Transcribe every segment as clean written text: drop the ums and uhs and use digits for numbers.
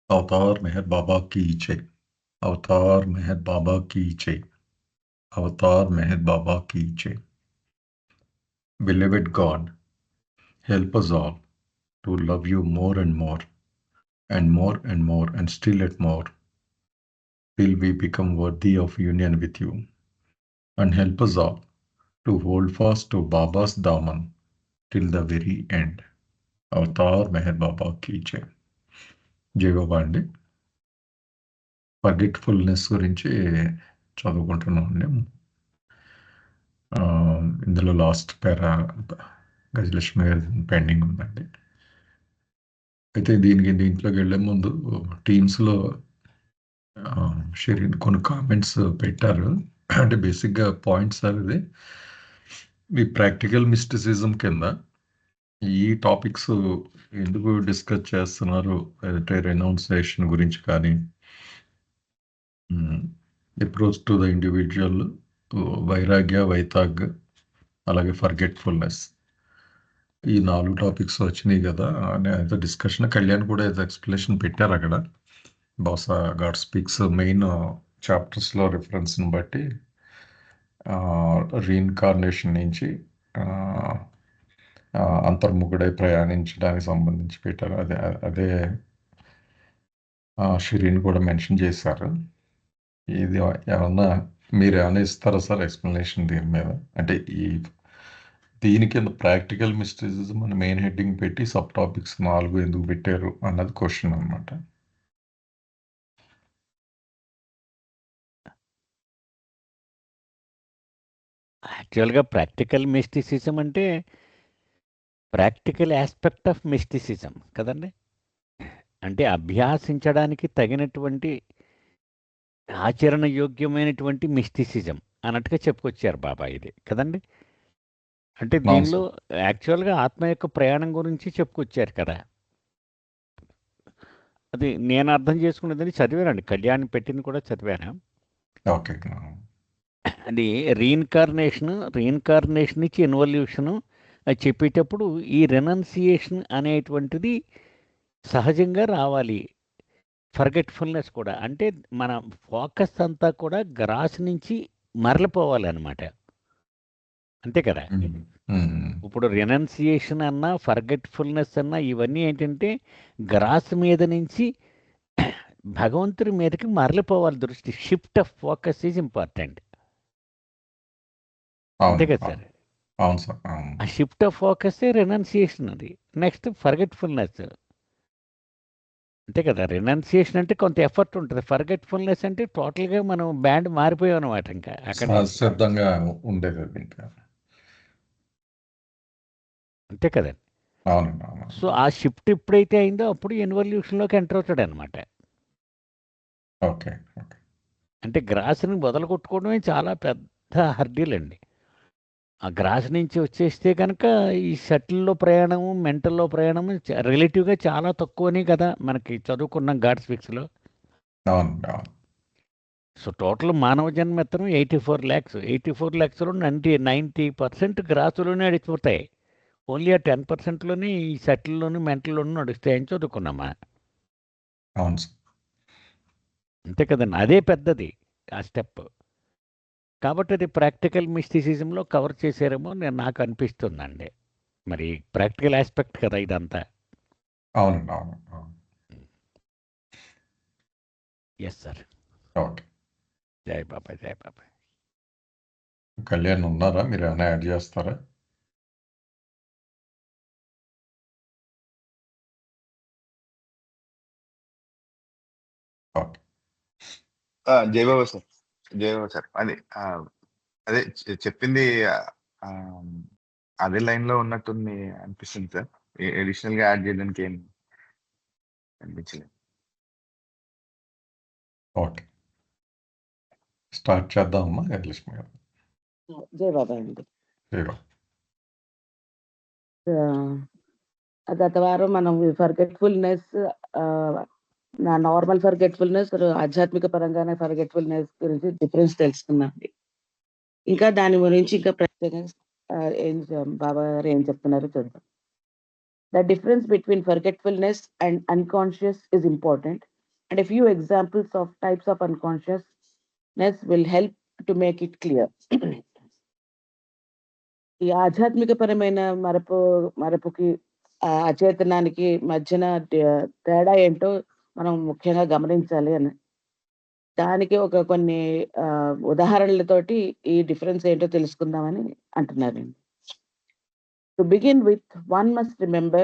अवतार मेहर बाबा की जय। अवतार मेहर बाबा की जय। अवतार मेहर बाबा की जय। Beloved God, help us all to love you more and more, and more and more, and still at more, till we become worthy of union with you. And help us all to hold fast to Baba's Daman till the very end. Avatar Meher Baba కీ జై. జై బాబా అండి. Forgetfulness గురించి చదువుకుంటున్నామండి. ఇందులో last పేరా గజలక్ష్మి గారి pending ఉందండి. అయితే దీంట్లోకి వెళ్ళే ముందు టీమ్స్లో షిరిన్ కొన్ని కామెంట్స్ పెట్టారు. అంటే బేసిక్గా పాయింట్స్ అవి ఈ ప్రాక్టికల్ మిస్టిసిజం కింద ఈ టాపిక్స్ ఎందుకు డిస్కస్ చేస్తున్నారు అంటే రెనౌన్సియేషన్ గురించి కానీ అప్రోచ్ టు ద ఇండివిజువల్, వైరాగ్య, వైతాగ్, అలాగే ఫర్గెట్ఫుల్నెస్, ఈ 4 టాపిక్స్ వచ్చినాయి కదా అని ఏదో డిస్కషన్. కళ్యాణ్ కూడా ఏదో ఎక్స్ప్లెనేషన్ పెట్టారు అక్కడ. బహుశా గాడ్ స్పీక్స్ మెయిన్ చాప్టర్స్లో రిఫరెన్స్ని బట్టి రీఇన్కార్నేషన్ నుంచి అంతర్ముఖుడై ప్రయాణించడానికి సంబంధించి పెట్టారు. అదే షిరీన్ కూడా మెన్షన్ చేశారు. ఇది ఏమన్నా మీరు ఏమైనా ఇస్తారా సార్ ఎక్స్ప్లెనేషన్ దీని మీద? అంటే దీని కింద ప్రాక్టికల్ మిస్టిసిజం అని మెయిన్ హెడ్డింగ్ పెట్టి సబ్ టాపిక్స్ 4 ఎందుకు పెట్టారు అన్నది క్వశ్చన్ అనమాట. యాక్చువల్గా ప్రాక్టికల్ మిస్టిసిజం అంటే ప్రాక్టికల్ ఆస్పెక్ట్ ఆఫ్ మిస్టిసిజం కదండి. అంటే అభ్యాసించడానికి తగినటువంటి ఆచరణ యోగ్యమైనటువంటి మిస్టిసిజం అన్నట్టుగా చెప్పుకొచ్చారు బాబా ఇది కదండి. అంటే దీనిలో యాక్చువల్గా ఆత్మ యొక్క ప్రయాణం గురించి చెప్పుకొచ్చారు కదా. అది నేను అర్థం చేసుకునేదని చదివానండి, కళ్యాణ్ పెట్టింది కూడా చదివాను. ఓకే. అది రీఇన్కార్నేషన్ నుంచి ఇన్వల్యూషను అది చెప్పేటప్పుడు ఈ రెనౌన్సియేషన్ అనేటువంటిది సహజంగా రావాలి. ఫర్గెట్ఫుల్నెస్ కూడా అంటే మన ఫోకస్ అంతా కూడా గ్రాస్ నుంచి మరలిపోవాలన్నమాట. అంతే కదా. ఇప్పుడు రెనౌన్సియేషన్ అన్నా ఫర్గెట్ఫుల్నెస్ అన్నా ఇవన్నీ ఏంటంటే గ్రాస్ మీద నుంచి భగవంతుడి మీదకి మరలిపోవాలి దృష్టి. Shift of focus is important. అంతే కదా సార్. అవును సార్. ఆ షిఫ్ట్ ఆఫ్ ఫోకస్ రెనౌన్సియేషన్. అది నెక్స్ట్ ఫర్గెట్ఫుల్నెస్. అంతే కదా. రెనౌన్సియేషన్ అంటే కొంత ఎఫర్ట్ ఉంటుంది, ఫర్గెట్ఫుల్నెస్ అంటే టోటల్గా మనం బ్యాండ్ మారిపోయాం అనమాట. ఇంకా అక్కడ సిద్ధంగా ఉండేది ఇంకా. అంతే కదండి. అవునండి. సో ఆ షిఫ్ట్ ఎప్పుడైతే అయిందో అప్పుడు ఇన్వల్యూషన్లోకి ఎంటర్ అవుతాడు అనమాట. ఓకే. అంటే గ్రాస్ని మొదలు కొట్టుకోవడమే చాలా పెద్ద హర్డీల్ అండి. ఆ గ్రాస్ నుంచి వచ్చేస్తే కనుక ఈ షటిల్లో ప్రయాణము, మెంటల్లో ప్రయాణము రిలేటివ్గా చాలా తక్కువనే కదా మనకి చదువుకున్నాం గాడ్స్ ఫిక్స్లో. అవును. సో టోటల్ మానవ జన్మ ఎత్తనం 84 lakhs. 84 lakhsలో 90% గ్రాసులోనే నడిచిపోతాయి. ఓన్లీ ఆ 10%లోనే ఈ షటిల్లోను మెంటల్లోనూ నడుస్తాయని చదువుకున్నామా. అవును సార్. అంతే కదండి. అదే పెద్దది ఆ స్టెప్. కాబట్టి అది ప్రాక్టికల్ మిస్టిసిజంలో కవర్ చేశారేమో నాకు అనిపిస్తుందండి. మరి ప్రాక్టికల్ ఆస్పెక్ట్ కదా ఇదంతా. అవును. Yes sir. ఓకే. జై బాబాయ్, జై బాబాయ్. కళ్యాణ్ ఉన్నారా? మీరు ఏమైనా యాడ్ చేస్తారా? ఓకే. జయబాబా సార్ అదే చెప్పింది అదే లైన్ లో ఉన్నట్టుంది అనిపిస్తుంది సార్. అడిషనల్ గా యాడ్ చేయడానికి ఏం అనిపించలేదు. ఓకే, స్టార్ట్ చేద్దామమ్మా గజలక్ష్మి గారు. జై బాబా అండి. హీరో గత వారం మనం ఫర్గెట్ఫుల్నెస్, నార్మల్ ఫర్గెట్ఫుల్నెస్, ఆధ్యాత్మిక పరంగానే ఫర్గెట్ఫుల్నెస్ గురించి డిఫరెన్స్ తెలుసుకున్నాం. ఇంకా దాని గురించి ఇంకా ప్రత్యేకంగా బాబా గారు ఏం చెప్తున్నారు చూద్దాం. The difference between forgetfulness and unconscious is important. and a few examples of types of unconsciousness will help to make it clear. ఈ ఆధ్యాత్మికపరమైన మరపుకి అచేతనానికి మధ్యన తేడా ఏంటో మనం ముఖ్యంగా గమనించాలి అని. దానికి కొన్ని ఉదాహరణలతోటి ఈ డిఫరెన్స్ ఏంటో తెలుసుకుందామని అంటున్నారండి. To begin with, one must remember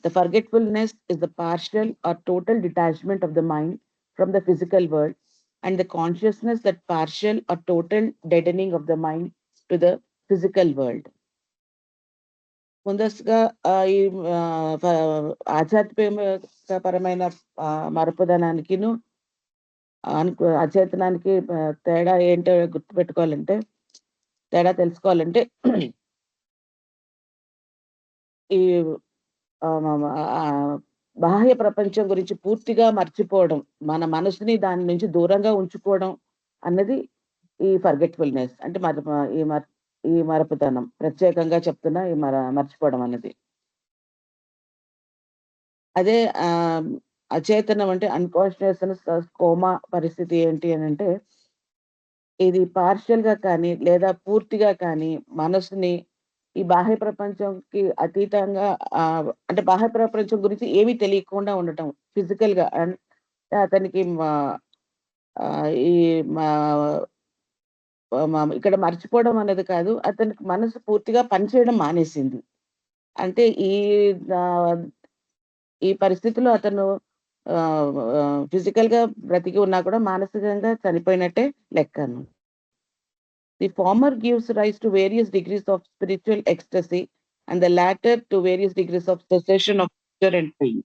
the forgetfulness is the partial or total detachment of the mind from the physical world, and the consciousness that partial or total deadening of the mind to the physical world. ముందస్తుగా ఈ ఆధ్యాత్మికపరమైన మరపుదనానికిను అచేతనానికి తేడా ఏంటో గుర్తుపెట్టుకోవాలంటే, తేడా తెలుసుకోవాలంటే ఈ బాహ్య ప్రపంచం గురించి పూర్తిగా మర్చిపోవడం, మన మనసుని దాని నుంచి దూరంగా ఉంచుకోవడం అన్నది ఈ ఫర్గెట్‌ఫుల్‌నెస్ అంటే ఈ మరపుతనం. ప్రత్యేకంగా చెప్తున్నా ఈ మర్చిపోవడం అన్నది. అదే అచేతనం అంటే అన్‌కాన్షియస్‌నెస్ కోమా పరిస్థితి ఏంటి అనంటే, ఇది పార్షియల్‌గా కానీ లేదా పూర్తిగా కానీ మనసుని ఈ బాహ్య ప్రపంచంకి అతీతంగా అంటే బాహ్య ప్రపంచం గురించి ఏమీ తెలియకుండా ఉండటం. ఫిజికల్‌గా అతనికి ఈ మా ఇక్కడ మర్చిపోవడం అనేది కాదు. అతనికి మనసు పూర్తిగా పనిచేయడం మానేసింది. అంటే ఈ పరిస్థితిలో అతను ఫిజికల్‌గా బ్రతికి ఉన్నా కూడా మానసికంగా చనిపోయినట్టే లెక్కను. The former gives rise to various degrees of spiritual ecstasy, and the latter to various degrees of cessation of pleasure and pain.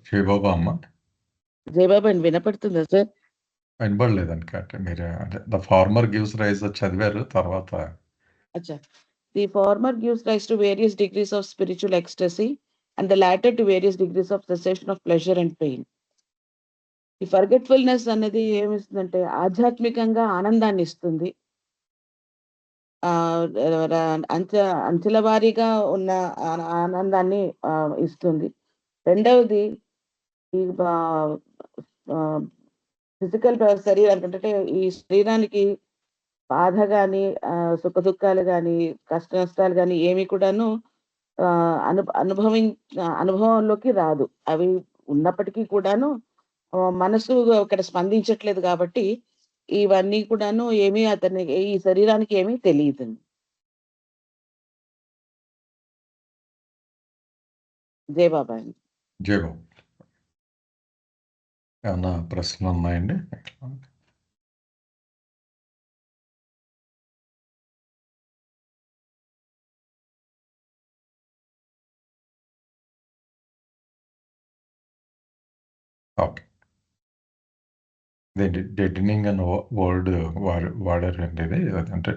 జయబాబా అమ్మ జయబాబు అండి, వినపడుతుందా సార్? వినపడలేదండి. కరెక్ట్. మీరు అంటే ద ఫార్మర్ గివ్స్ రైజ్ చదివారు తర్వాత. అచ్చా. The former gives rise to various degrees of spiritual ecstasy, and the latter to various degrees of cessation of pleasure and pain. ఈ forgetfulness అనేది ఏమిస్తుందంటే ఆధ్యాత్మికంగా ఆనందాన్ని ఇస్తుంది. అంచెల వారీగా ఉన్న ఆనందాన్ని ఇస్తుంది. రెండవది ఈ ఫిజికల్ శరీరం అంటే ఈ శరీరానికి బాధ గాని, సుఖదుఖాలు గాని, కష్ట నష్టాలు గాని ఏమి కూడాను అనుభవంలోకి రాదు. అవి ఉన్నప్పటికీ కూడాను మనసు ఇక్కడ స్పందించట్లేదు కాబట్టి ఇవన్నీ కూడాను ఈ శరీరానికి ఏమీ తెలీదండి. జయబాబా అండి. జయబాబు ఏమన్నా ప్రశ్నలు ఉన్నాయండి? ఓకే. ఇదేంటి డెడెనింగ్ అనే వర్డ్ వాడారండి ఇది. అంటే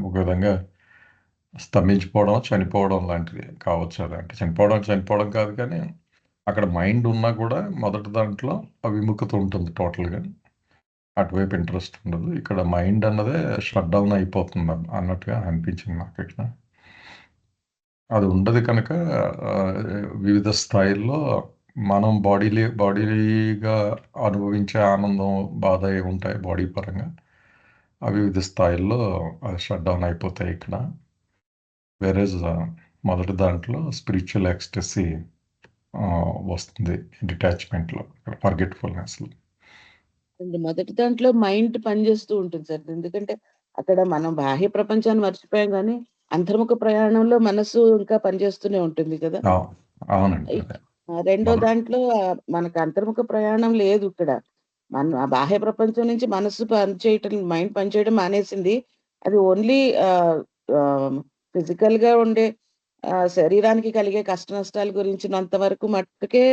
ఒక విధంగా స్తంభించిపోవడం, చనిపోవడం లాంటిది కావచ్చు. అది అంటే చనిపోవడం కాదు, కానీ అక్కడ మైండ్ ఉన్నా కూడా మొదటి దాంట్లో విముఖత ఉంటుంది టోటల్‌గా. అటువైపు ఇంట్రెస్ట్ ఉండదు. ఇక్కడ మైండ్ అన్నదే షట్ డౌన్ అయిపోతుంది అన్నట్టుగా అనిపించింది నాకు ఇక్కడ. అది ఉండదు కనుక వివిధ స్థాయిల్లో మనం బాడీగా అనుభవించే ఆనందం, బాధ ఉంటాయి బాడీ పరంగా. అవి వివిధ స్థాయిల్లో షట్ డౌన్ అయిపోతాయి ఇక్కడ. వేరేజ్ మొదటి దాంట్లో స్పిరిచువల్ ఎక్స్టసీ వస్తుంది డిటాచ్మెంట్లో, ఫర్గెట్ఫుల్నెస్లో. మొదటి దాంట్లో మైండ్ పనిచేస్తూ ఉంటుంది సార్. ఎందుకంటే అక్కడ మనం బాహ్య ప్రపంచాన్ని మర్చిపోయాం గానీ అంతర్ముఖ ప్రయాణంలో మనసు ఇంకా పనిచేస్తూనే ఉంటుంది కదా. అవునండి. రెండో దాంట్లో మనకు అంతర్ముఖ ప్రయాణం లేదు ఇక్కడ. మన బాహ్య ప్రపంచం నుంచి మనసు మైండ్ పనిచేయడం మానేసింది. అది ఓన్లీ ఫిజికల్ గా ఉండే శరీరానికి కలిగే కష్ట నష్టాల గురించినంత వరకు మట్టుకే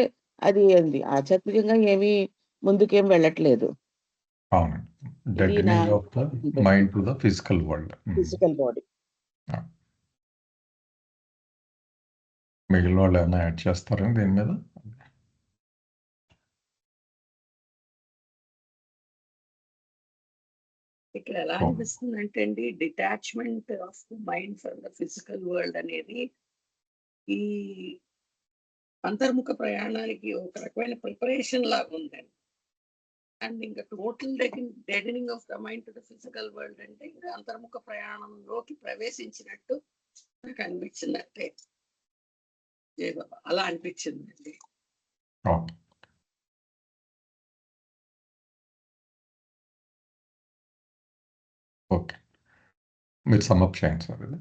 అది ఏంది ఆధ్యాత్మికంగా ఏమీ ముందుకేం వెళ్ళట్లేదు. అవునండి. Deadening of the mind to the physical world. Physical body. మిగిలిన వాళ్ళు ఏమైనా యాడ్ చేస్తారండి దీని మీద? ఇక్కడ ఎలా Oh. అనిపిస్తుంది అంటే అండి, detachment of the mind from the physical world అనేది ఈ అంతర్ముఖ ప్రయాణానికి ఒక రకమైన ప్రిపరేషన్ లాగా ఉందండి. అండ్ ఇంకా total deadening of the mind to the physical world అంటే ఇంకా అంతర్ముఖ ప్రయాణంలోకి ప్రవేశించినట్టు నాకు అనిపించిందంటే జయ బాబా అలా అనిపించిందండి. ఓకే. ఓకే, మీరు సమ్అప్ చేయండి సార్ ఇది.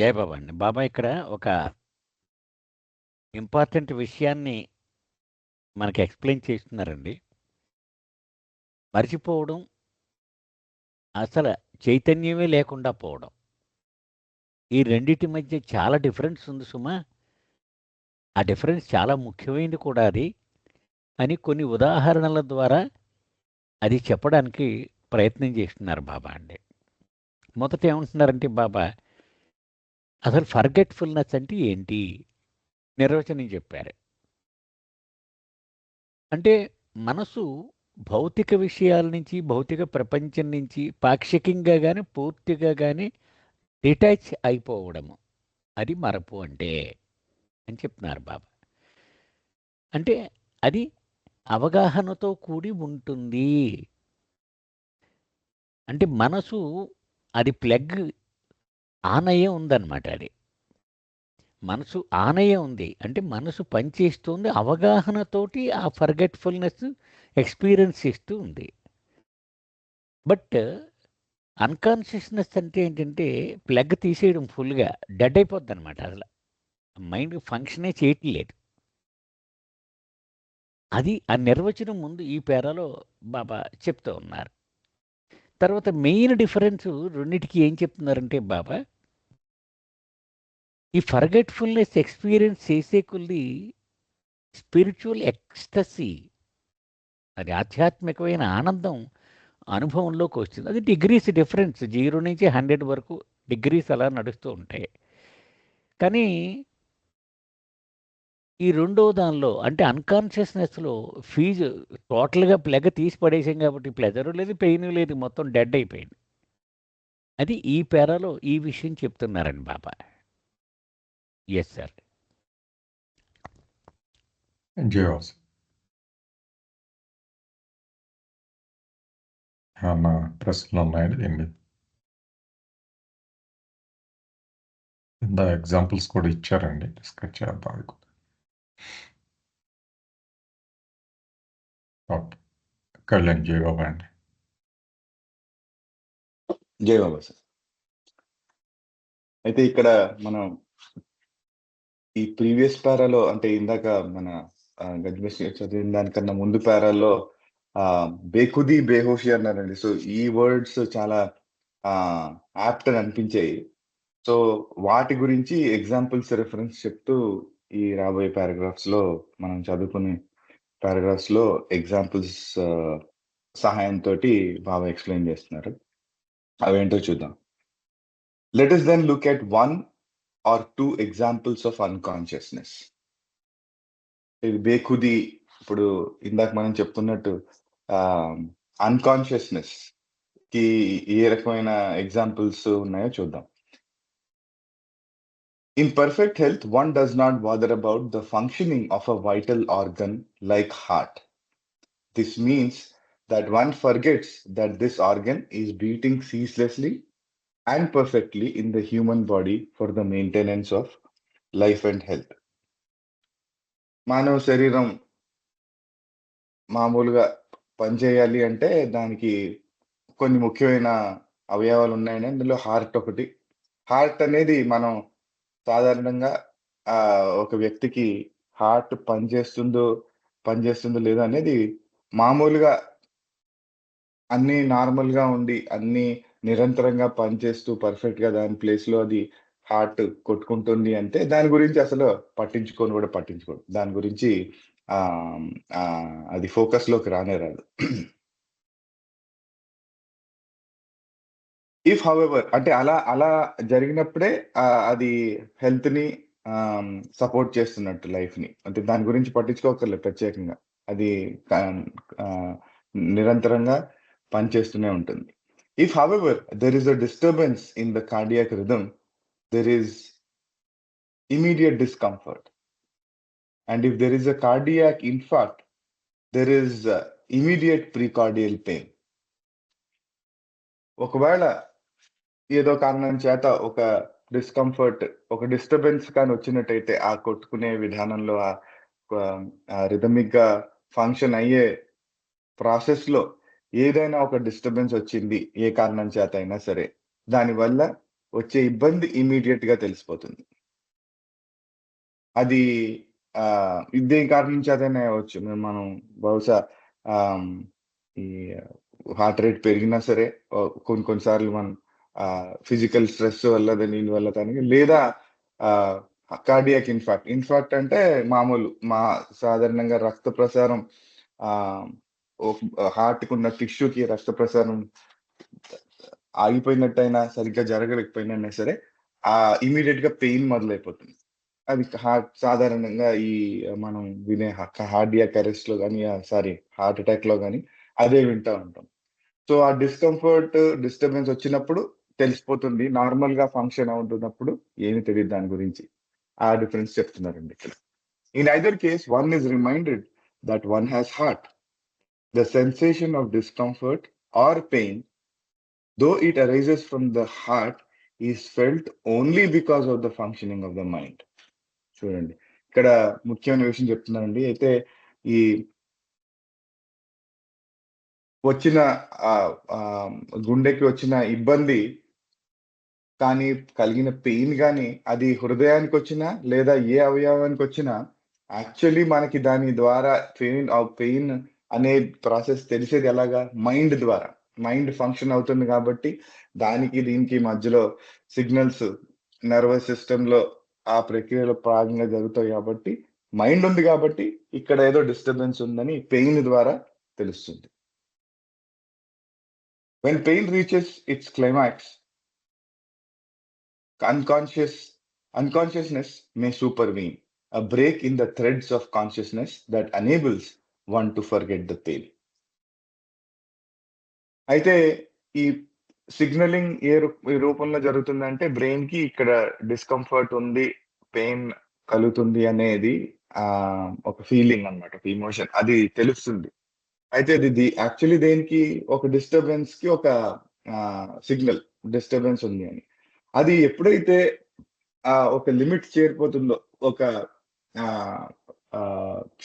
జయ బాబా అండి. బాబా ఇక్కడ ఒక ఇంపార్టెంట్ విషయాన్ని మనకి ఎక్స్ప్లెయిన్ చేస్తున్నారండి. మర్చిపోవడం, అసలు చైతన్యమే లేకుండా పోవడం, ఈ రెండిటి మధ్య చాలా డిఫరెన్స్ ఉంది సుమా. ఆ డిఫరెన్స్ చాలా ముఖ్యమైనది కూడా అది అని కొన్ని ఉదాహరణల ద్వారా అది చెప్పడానికి ప్రయత్నం చేస్తున్నారు బాబా అండి. మొదట ఏమంటున్నారంటే బాబా, అసలు ఫర్గెట్ఫుల్నెస్ అంటే ఏంటి నిర్వచనం చెప్పారు. అంటే మనసు భౌతిక విషయాల నుంచి, భౌతిక ప్రపంచం నుంచి పాక్షికంగా కానీ పూర్తిగా కానీ డిటాచ్ అయిపోవడము, అది మరపు అంటే అని చెప్తున్నారు బాబా. అంటే అది అవగాహనతో కూడి ఉంటుంది. అంటే మనసు అది ప్లగ్ ఆన్ అయ్యే ఉందన్నమాట. అది మనసు ఆన్ అయ్యే ఉంది అంటే మనసు పనిచేస్తుంది, అవగాహనతోటి ఆ ఫర్గెట్ఫుల్నెస్ ఎక్స్పీరియన్స్ చేస్తూ ఉంది. బట్ అన్కాన్షియస్నెస్ అంటే ఏంటంటే ప్లగ్ తీసేయడం, ఫుల్గా డెడ్ అయిపోద్ది అనమాట. అసలు మైండ్ ఫంక్షనే చేయట్లేదు. అది ఆ నిర్వచనం ముందు ఈ పేరాలో బాబా చెప్తూ ఉన్నారు. తర్వాత మెయిన్ డిఫరెన్స్ రెండింటికి ఏం చెప్తున్నారంటే బాబా, ఈ ఫర్గెట్ఫుల్నెస్ ఎక్స్పీరియన్స్ చేసే కొద్ది స్పిరిచువల్ ఎక్స్టసీ, అది ఆధ్యాత్మికమైన ఆనందం అనుభవంలోకి వస్తుంది. అది డిగ్రీస్ డిఫరెన్స్, 0 నుంచి 100 వరకు డిగ్రీస్ అలా నడుస్తూ ఉంటాయి. కానీ ఈ రెండో దానిలో అంటే అన్కాన్షియస్నెస్లో ఫీజు టోటల్గా ప్లగ్ తీసి పడేసాం కాబట్టి ప్లెజరు లేదు, పెయిన్ లేదు, మొత్తం డెడ్ అయిపోయింది. అది ఈ పేరాలో ఈ విషయం చెప్తున్నారండి బాబా. Yes sir. జయవాస్ ఏమన్నా ప్రశ్నలు ఉన్నాయండి దీని మీద? కింద ఎగ్జాంపుల్స్ కూడా ఇచ్చారండి, డిస్కస్ చేద్దాం. ఓకే, కళ్యాణ్ జయబాబు అండి. జై బాబా సార్. అయితే ఇక్కడ మనం ఈ ప్రీవియస్ పారాలో అంటే ఇందాక మన గజ్బెస్ చదివిన దానికన్నా ముందు పారాల్లో బేఖుదీ బేహోషి అన్నారండి. సో ఈ వర్డ్స్ చాలా యాప్ట్ అని అనిపించాయి. సో వాటి గురించి ఎగ్జాంపుల్స్ రెఫరెన్స్ చెప్తూ ఈ రాబోయే పారాగ్రాఫ్స్ లో మనం చదువుకునే పారాగ్రాఫ్స్ లో ఎగ్జాంపుల్స్ సహాయంతో బాగా ఎక్స్ప్లెయిన్ చేస్తున్నారు. అవేంటో చూద్దాం. Let us then look at one or two examples of unconsciousness. ఇది బేఖుదీ, ఇప్పుడు ఇందాక మనం చెప్తున్నట్టు అన్కాన్షియస్నెస్ కి ఏ రకమైన ఎగ్జాంపుల్స్ ఉన్నాయో చూద్దాం. In perfect health, one does not bother about the functioning of a vital organ like heart. This means that one forgets that this organ is beating ceaselessly and perfectly in the human body for the maintenance of life and health. మానవ శరీరం మామూలుగా పనిచేయాలి అంటే దానికి కొన్ని ముఖ్యమైన అవయవాలు ఉన్నాయని, అందులో హార్ట్ ఒకటి. హార్ట్ అనేది మనం సాధారణంగా ఒక వ్యక్తికి హార్ట్ పనిచేస్తుందో లేదో అనేది మామూలుగా అన్ని నార్మల్ గా ఉండి అన్ని నిరంతరంగా పనిచేస్తూ పర్ఫెక్ట్ గా దాని ప్లేస్ లో అది హార్ట్ కొట్టుకుంటుంది అంటే దాని గురించి అసలు పట్టించుకోడు. దాని గురించి అది ఫోకస్ లోకి రానే రాదు. ఇఫ్ హౌఎవర్ అంటే అలా జరిగినప్పుడే అది హెల్త్ ని సపోర్ట్ చేస్తున్నట్టు లైఫ్ ని, అంటే దాని గురించి పట్టించుకోకర్లేదు ప్రత్యేకంగా. అది నిరంతరంగా పనిచేస్తూనే ఉంటుంది. If, however, there is a disturbance in the cardiac rhythm, there is immediate discomfort. And if there is a cardiac infarct, there is immediate precordial pain. ఒకవేళ ఏదో కారణం చేత ఒక డిస్కంఫర్ట్, ఒక డిస్టర్బెన్స్ కానీ వచ్చినట్టయితే ఆ కొట్టుకునే విధానంలో, రిథమిక్ గా ఫంక్షన్ అయ్యే ప్రాసెస్ లో ఏదైనా ఒక డిస్టర్బెన్స్ వచ్చింది ఏ కారణం చేత అయినా సరే, దానివల్ల వచ్చే ఇబ్బంది ఇమీడియట్ గా తెలిసిపోతుంది. అది ఇదే కారణం చేతనే అవ్వచ్చు. మనం బహుశా ఈ హార్ట్ రేట్ పెరిగినా సరే కొన్నిసార్లు మనం ఫిజికల్ స్ట్రెస్ వల్ల దీని వల్ల కానీ, లేదా కార్డియాక్ ఇన్ఫాక్ట్ అంటే మామూలు సాధారణంగా రక్త ప్రసారం, హార్ట్ కు ఉన్న టిష్యూకి రక్త ప్రసారం ఆగిపోయినట్టయినా, సరిగ్గా జరగలేకపోయినా సరే ఇమీడియట్ గా పెయిన్ మొదలైపోతుంది. అది సాధారణంగా ఈ మనం వినే కార్డియాక్ అరెస్ట్ లో కానీ, హార్ట్ అటాక్ లో కానీ అదే వింటా ఉంటాం. సో ఆ డిస్కంఫర్ట్, డిస్టర్బెన్స్ వచ్చినప్పుడు తెలిసిపోతుంది. నార్మల్ గా ఫంక్షన్ అవుతున్నప్పుడు ఏమి తెలియదు దాని గురించి. ఆ డిఫరెన్స్ చెప్తున్నారండి ఇక్కడ. In either case one is reminded that one has heart. The sensation of discomfort are pain, though it arises from the heart, is felt only because of the functioning of the mind. చూడండి, ఇక్కడ ముఖ్యమైన విషయం చెప్తున్నానండి. అయితే ఈ వచ్చిన గుండెకి వచ్చిన ఇబ్బంది కానీ, కలిగిన పెయిన్ కానీ, అది హృదయానికి వచ్చినా లేదా ఏ అవయవానికి వచ్చినా, యాక్చువల్లీ మనకి దాని ద్వారా పెయిన్ అనే ప్రాసెస్ తెలిసేది ఎలాగా? మైండ్ ద్వారా. మైండ్ ఫంక్షన్ అవుతుంది కాబట్టి దానికి దీనికి మధ్యలో సిగ్నల్స్ నర్వస్ సిస్టమ్ లో ఆ ప్రక్రియలో భాగంగా జరుగుతాయి. కాబట్టి మైండ్ ఉంది కాబట్టి ఇక్కడ ఏదో డిస్టర్బెన్స్ ఉందని పెయిన్ ద్వారా తెలుస్తుంది. When pain reaches its climax, unconsciousness may supervene, a break in the threads of consciousness that enables one to forget the pain. అయితే ఈ సిగ్నలింగ్ ఏ రూపంలో జరుగుతుందంటే, బ్రెయిన్ కి ఇక్కడ డిస్కంఫర్ట్ ఉంది, పెయిన్ కలుగుతుంది అనేది ఒక ఫీలింగ్ అన్నమాట, ఒక ఇమోషన్, అది తెలుస్తుంది. అయితే అది యాక్చువల్లీ దేనికి? ఒక డిస్టర్బెన్స్ కి ఒక సిగ్నల్, డిస్టర్బెన్స్ ఉంది అని. అది ఎప్పుడైతే ఒక లిమిట్ చేరిపోతుందో, ఒక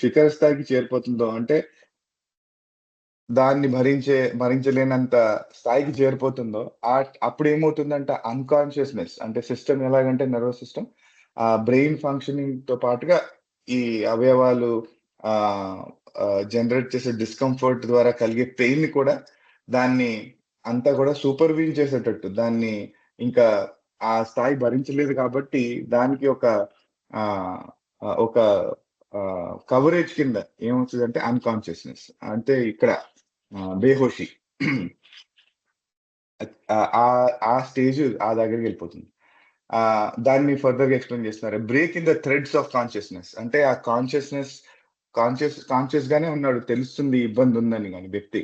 శిఖర స్థాయికి చేరిపోతుందో, అంటే దాన్ని భరించలేనంత స్థాయికి చేరిపోతుందో, అప్పుడు ఏమవుతుందంటే అన్కాన్షియస్నెస్, అంటే సిస్టమ్ ఎలాగంటే నర్వస్ సిస్టమ్ బ్రెయిన్ ఫంక్షనింగ్ తో పాటుగా ఈ అవయవాలు జనరేట్ చేసే డిస్కంఫర్ట్ ద్వారా కలిగే పెయిన్ కూడా దాన్ని అంతా కూడా సూపర్వీన్ చేసేటట్టు, దాన్ని ఇంకా ఆ స్థాయి భరించలేదు కాబట్టి దానికి ఒక కవరేజ్ కింద ఏమవుతుంది అంటే అన్కాన్షియస్నెస్, అంటే ఇక్కడ బేహోషి, ఆ స్టేజ్ ఆ దగ్గరికి వెళ్ళిపోతుంది. దాన్ని ఫర్దర్ గా ఎక్స్ప్లెయిన్ చేస్తున్నారు. Break in the threads of consciousness, అంటే ఆ కాన్షియస్ గానే ఉన్నాడు, తెలుస్తుంది ఇబ్బంది ఉందని కానీ వ్యక్తి,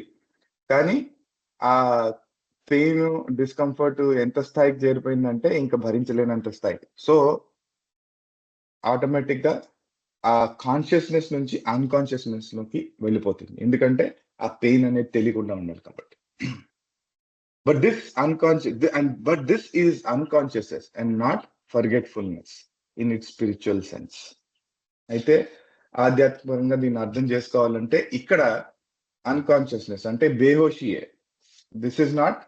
కానీ ఆ పెయిన్, డిస్కంఫర్ట్ ఎంత స్థాయికి చేరిపోయిందంటే ఇంకా భరించలేనంత స్థాయి. సో ఆటోమేటిక్ గా ఆ కాన్షియస్నెస్ నుంచి అన్కాన్షియస్నెస్ లోకి వెళ్ళిపోతుంది, ఎందుకంటే ఆ పెయిన్ అనేది తెలియకుండా ఉండాలి కాబట్టి. But this is unconsciousness and not forgetfulness in its spiritual sense. అయితే ఆధ్యాత్మికంగా దీన్ని అర్థం చేసుకోవాలంటే ఇక్కడ అన్కాన్షియస్నెస్ అంటే బేహోషియే. దిస్ ఇస్ నాట్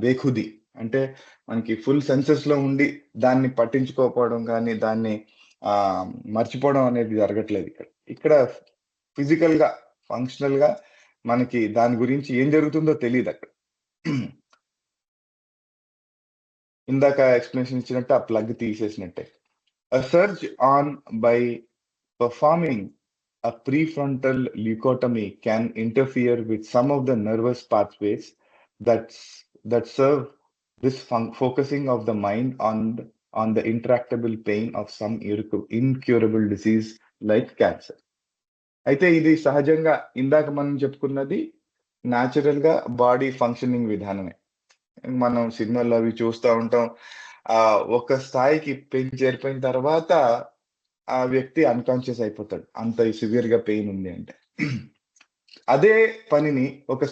బేఖుది, అంటే మనకి ఫుల్ సెన్సెస్ లో ఉండి దాన్ని పట్టించుకోకపోవడం కానీ, దాన్ని మర్చిపోవడం అనేది జరగట్లేదు. ఇక్కడ ఫిజికల్ గా, ఫంక్షనల్ గా మనకి దాని గురించి ఏం జరుగుతుందో తెలియదు అక్కడ. ఇందాక ఎక్స్ప్లెనేషన్ ఇచ్చినట్టు ఆ plug తీసేసినట్టే. A surge on by performing a prefrontal leucotomy can interfere with some of the nervous pathways that serve this focusing of the mind on the intractable pain of some incurable disease like cancer. అయితే ఇది సహజంగా ఇందాక మనం చెప్పుకున్నది natural గా body functioning విధానమే. మనం సినిమాల్లో అవి చూస్తా ఉంటాం. ఒక స్థాయికి చేరిపోయిన తర్వాత ఆ వ్యక్తి అన్‌కాన్షియస్ అయిపోతాడు. అంత సివియర్ గా పెయిన్ ఉంది అంటే. అదే పనిని ఒక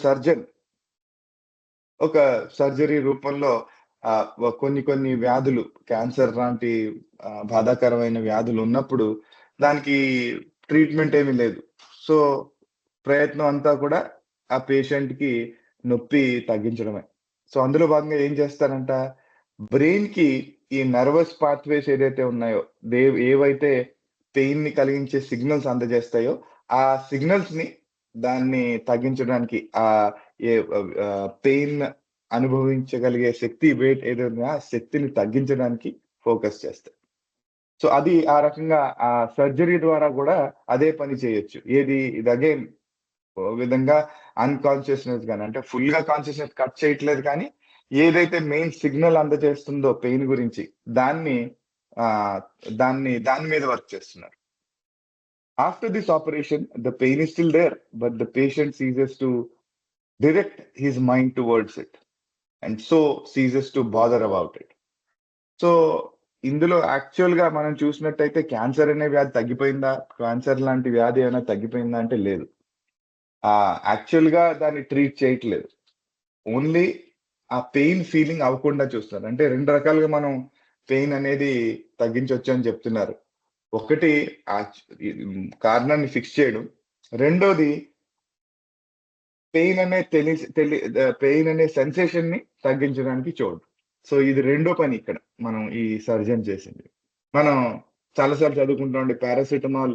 సర్జరీ రూపంలో కొన్ని వ్యాధులు, క్యాన్సర్ లాంటి బాధాకరమైన వ్యాధులు ఉన్నప్పుడు దానికి ట్రీట్మెంట్ ఏమీ లేదు. సో, ప్రయత్నం అంతా కూడా ఆ పేషెంట్‌కి నొప్పి తగ్గించడమే. సో, అందులో భాగంగా ఏం చేస్తారంట, బ్రెయిన్‌కి ఈ నర్వస్ పాత్‌వేస్ ఏదైతే ఉన్నాయో, ఏవైతే పెయిన్‌ని కలిగించే సిగ్నల్స్ అందజేస్తాయో, ఆ సిగ్నల్స్‌ని దాన్ని తగ్గించడానికి ఏ పెయిన్ అనుభవించగలిగే శక్తి ఏదైనా ఆ శక్తిని తగ్గించడానికి ఫోకస్ చేస్తాయి. సో, అది ఆ రకంగా ఆ సర్జరీ ద్వారా గూడా అదే పని చేయొచ్చు. ఇది అగైన్ ఓ విధంగా అన్‌కాన్షియస్‌నెస్ గాని, అంటే ఫుల్‌గా కాన్షియస్‌నెస్ కట్ చేయట్లేదు కానీ, ఏదైతే మెయిన్ సిగ్నల్ అందజేస్తుందో పెయిన్ గురించి దాన్ని ఆహ్, దాని మీద వర్క్ చేస్తున్నారు. After this operation, the pain is still there, but the patient ceases to direct his mind towards it and so ceases to bother about it. So, ఇందులో యాక్చువల్‌గా మనం చూసినట్టయితే క్యాన్సర్ అనే వ్యాధి తగ్గిపోయిందా? క్యాన్సర్ లాంటి వ్యాధి ఏమైనా తగ్గిపోయిందా అంటే లేదు. యాక్చువల్‌గా దాన్ని ట్రీట్ చేయట్లేదు. ఓన్లీ ఆ పెయిన్ ఫీలింగ్ అవ్వకుండా చూస్తున్నారు. అంటే 2 రకాలుగా మనం పెయిన్ అనేది తగ్గించొచ్చు అని చెప్తున్నారు. ఒకటి కారణాన్ని ఫిక్స్ చేయడం. రెండోది పెయిన్ అనే సెన్సేషన్‌ని తగ్గించడానికి చూడడం. సో, ఇది రెండో పని ఇక్కడ మనం ఈ సర్జన్ చేసింది. మనం చాలా సార్లు చదువుకుంటామండి పారాసిటమాల్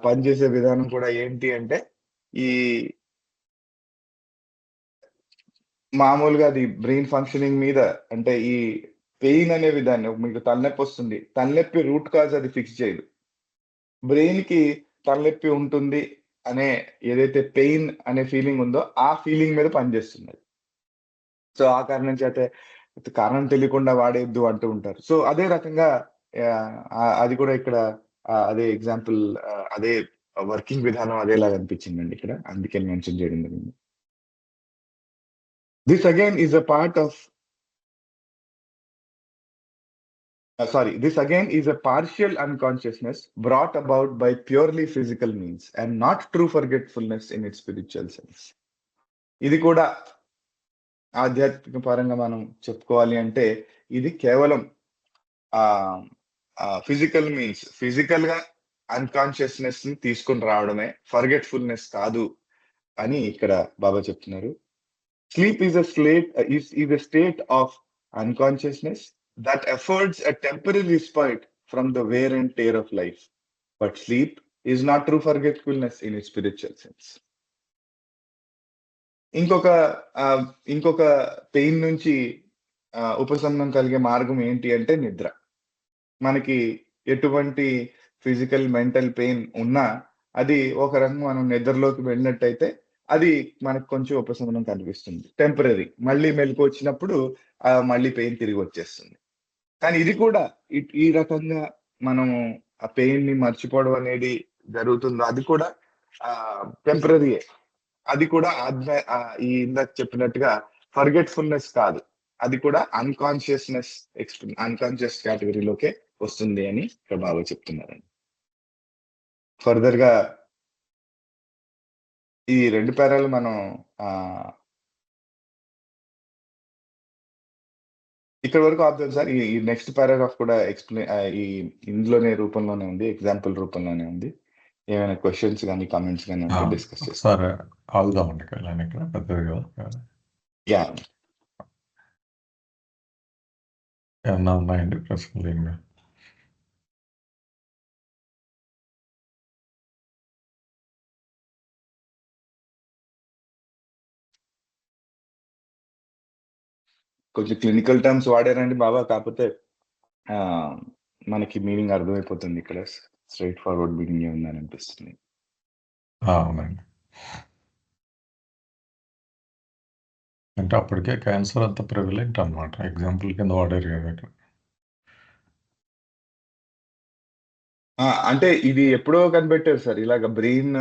పనిచేసే విధానం కూడా ఏంటి అంటే, ఈ మామూలుగా అది బ్రెయిన్ ఫంక్షనింగ్ మీద, అంటే ఈ పెయిన్ అనే విధాన్ని, మీకు తలనొప్పొస్తుంది. తలనొప్పి రూట్ కాజ్ అది ఫిక్స్ చేయదు. బ్రెయిన్‌కి తలనొప్పి ఉంటుంది అనే ఏదైతే పెయిన్ అనే ఫీలింగ్ ఉందో, ఆ ఫీలింగ్ మీద పనిచేస్తుందది. సో, ఆ కారణం చేతే కారణం తెలియకుండా వాడేయొద్దు అంటూ ఉంటారు. సో, అదే రకంగా అది కూడా ఇక్కడ అదే ఎగ్జాంపుల్, అదే వర్కింగ్ విధానం అదేలాగా అనిపించిందండి ఇక్కడ. అందుకని మెన్షన్ చేయడం జరిగింది. This again is a part of this again is a partial unconsciousness brought about by purely physical means and not true forgetfulness in its spiritual sense. ఇది కూడా ఆధ్యాత్మిక పరంగా మనం చెప్పుకోవాలి అంటే, ఇది కేవలం ఫిజికల్‌గా అన్‌కాన్షియస్‌నెస్‌ని తీసుకొని రావడమే, ఫర్గెట్‌ఫుల్‌నెస్ కాదు అని ఇక్కడ బాబా చెప్తున్నారు. Sleep is a state of unconsciousness that affords a temporary respite from the wear and tear of life. But sleep is not true forgetfulness in its spiritual sense. ఇంకొక ఇంకొక పెయిన్ నుంచి ఉపశమనం కలిగే మార్గం ఏంటి అంటే నిద్ర. మనకి ఎటువంటి ఫిజికల్, మెంటల్ పెయిన్ ఉన్నా అది ఒక రకంగా మనం నిద్రలోకి వెళ్ళినట్టయితే అది మనకు కొంచెం ఉపశమనం కనిపిస్తుంది. టెంపరరీ. మళ్ళీ మెలుకువొచ్చినప్పుడు మళ్ళీ పెయిన్ తిరిగొచ్చేస్తుంది. కానీ ఇది కూడా ఈ రకంగా మనము ఆ పెయిన్‌ని మర్చిపోవడం అనేది జరుగుతుందో అది కూడా టెంపరరీయే. అది కూడా ఈ ఇందాక చెప్పినట్టుగా ఫర్గెట్‌ఫుల్‌నెస్ కాదు. అది కూడా అన్‌కాన్షియస్ కేటగరీలోకే వస్తుంది అని ఇక్కడ బాబా చెప్తున్నారండి. ఫర్దర్‌గా ఈ 2 పారాలు మనం ఇక్కడి వరకు ఆపుదాం సార్. ఈ నెక్స్ట్ పారాగ్రాఫ్ కూడా ఇందులోనే రూపంలోనే ఉంది. ఎగ్జాంపుల్ రూపంలోనే ఉంది. ఏమైనా క్వెషన్స్ గాని, కామెంట్స్ గాని ఉంటే డిస్కస్ చేస్తాం. ఒకసారి ఆగుదామండి ఇక్కడ పెద్దది కదా. యాహ్! ఏమన్నా ఉన్నాయండి ప్రశ్నలు ఏమి? కొంచెం క్లినికల్ టర్మ్స్ వాడారండి బాబా. కాకపోతే మనకి మీనింగ్ అర్థమైపోతుంది ఇక్కడ. స్ట్రెయిట్ ఫార్వర్డ్ మీనింగే ఉందని అనిపిస్తుంది. అవునండి. అంటే అప్పటికే క్యాన్సర్ అంత ప్రివిలెంట్ అనమాట. ఎగ్జాంపుల్ కింద వాడారు కదా ఇక్కడ. అంటే ఇది ఎప్పుడో కనిపెట్టారు సార్. ఇలాగ బ్రెయిన్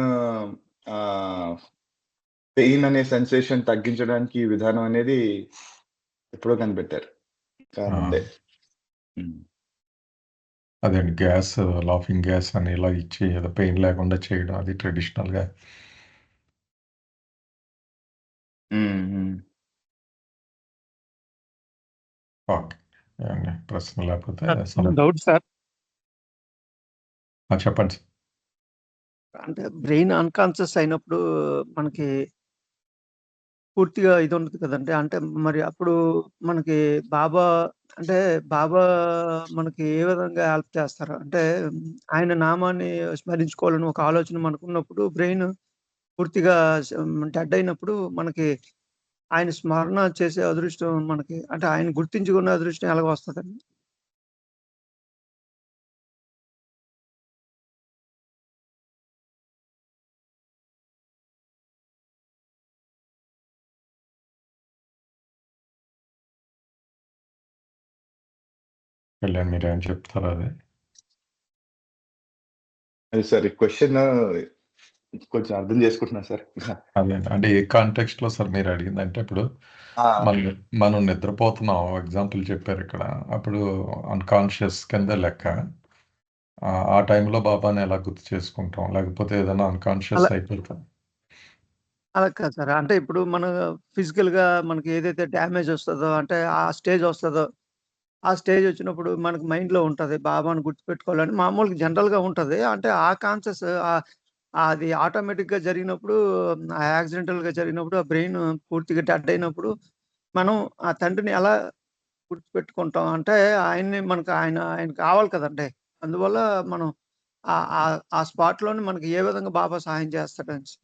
పెయిన్ అనే సెన్సేషన్ తగ్గించడానికి ఈ విధానం అనేది ఎప్పుడో కనిపెట్టారు ముందే. అదేండి గ్యాస్, లాఫింగ్ గ్యాస్ అని ఇలా ఇచ్చి ఏదో పెయిన్ లేకుండా చేయడం అది ట్రెడిషనల్గా. ఓకే. ఏమండి ప్రశ్న లేకపోతే డౌట్ సార్. చెప్పండి సార్. అంటే బ్రెయిన్ అన్కాన్షియస్ అయినప్పుడు మనకి పూర్తిగా ఇది ఉండదు కదండి. అంటే మరి అప్పుడు మనకి బాబా అంటే బాబా మనకి ఏ విధంగా హెల్ప్ చేస్తారు? అంటే ఆయన నామాన్ని స్మరించుకోవాలని ఒక ఆలోచన మనకున్నప్పుడు బ్రెయిన్ పూర్తిగా డెడ్ అయినప్పుడు మనకి ఆయన స్మరణ చేసే అదృష్టం మనకి అంటే ఆయన గుర్తించుకునే అదృష్టం ఎలాగ వస్తదండి? కళ్యాణ్ మీరేం చెప్తారా అది? అది సార్ ఈ క్వశ్చన్ కొంచెం అర్థం చేసుకుంటున్నా సార్. అదే అంటే ఏ కాంటెక్స్ట్ లో సార్ మీరు అడిగిందంటే ఇప్పుడు మనం మనం నిద్రపోతున్నాం ఎగ్జాంపుల్ చెప్పారు ఇక్కడ, అప్పుడు అన్కాన్షియస్ కింద లెక్క. ఆ టైంలో బాబాని ఎలా గుర్తు చేసుకుంటాం, లేకపోతే ఏదైనా అన్కాన్షియస్ అలా అయిపోతాం? అలా కాదు సార్. అంటే ఇప్పుడు మన ఫిజికల్‌గా మనకి ఏదైతే డ్యామేజ్ వస్తదో అంటే ఆ స్టేజ్ వస్తదో, ఆ స్టేజ్ వచ్చినప్పుడు మనకు మైండ్‌లో ఉంటది. బాబాను గుర్తుపెట్టుకోవాలని మామూలుగా జనరల్‌గా ఉంటది. అంటే ఆ కాన్షియస్ అది ఆటోమేటిక్‌గా జరిగినప్పుడు యాక్సిడెంటల్‌గా జరిగినప్పుడు ఆ బ్రెయిన్ పూర్తిగా డెడ్ అయినప్పుడు మనం ఆ తండ్రిని ఎలా గుర్తుపెట్టుకుంటాం అంటే ఆయన్ని మనకు ఆయన కావాలి కదండీ! అందువల్ల మనం ఆ స్పాట్‌లోనే మనకి ఏ విధంగా బాబా సహాయం చేస్తాడనేసి.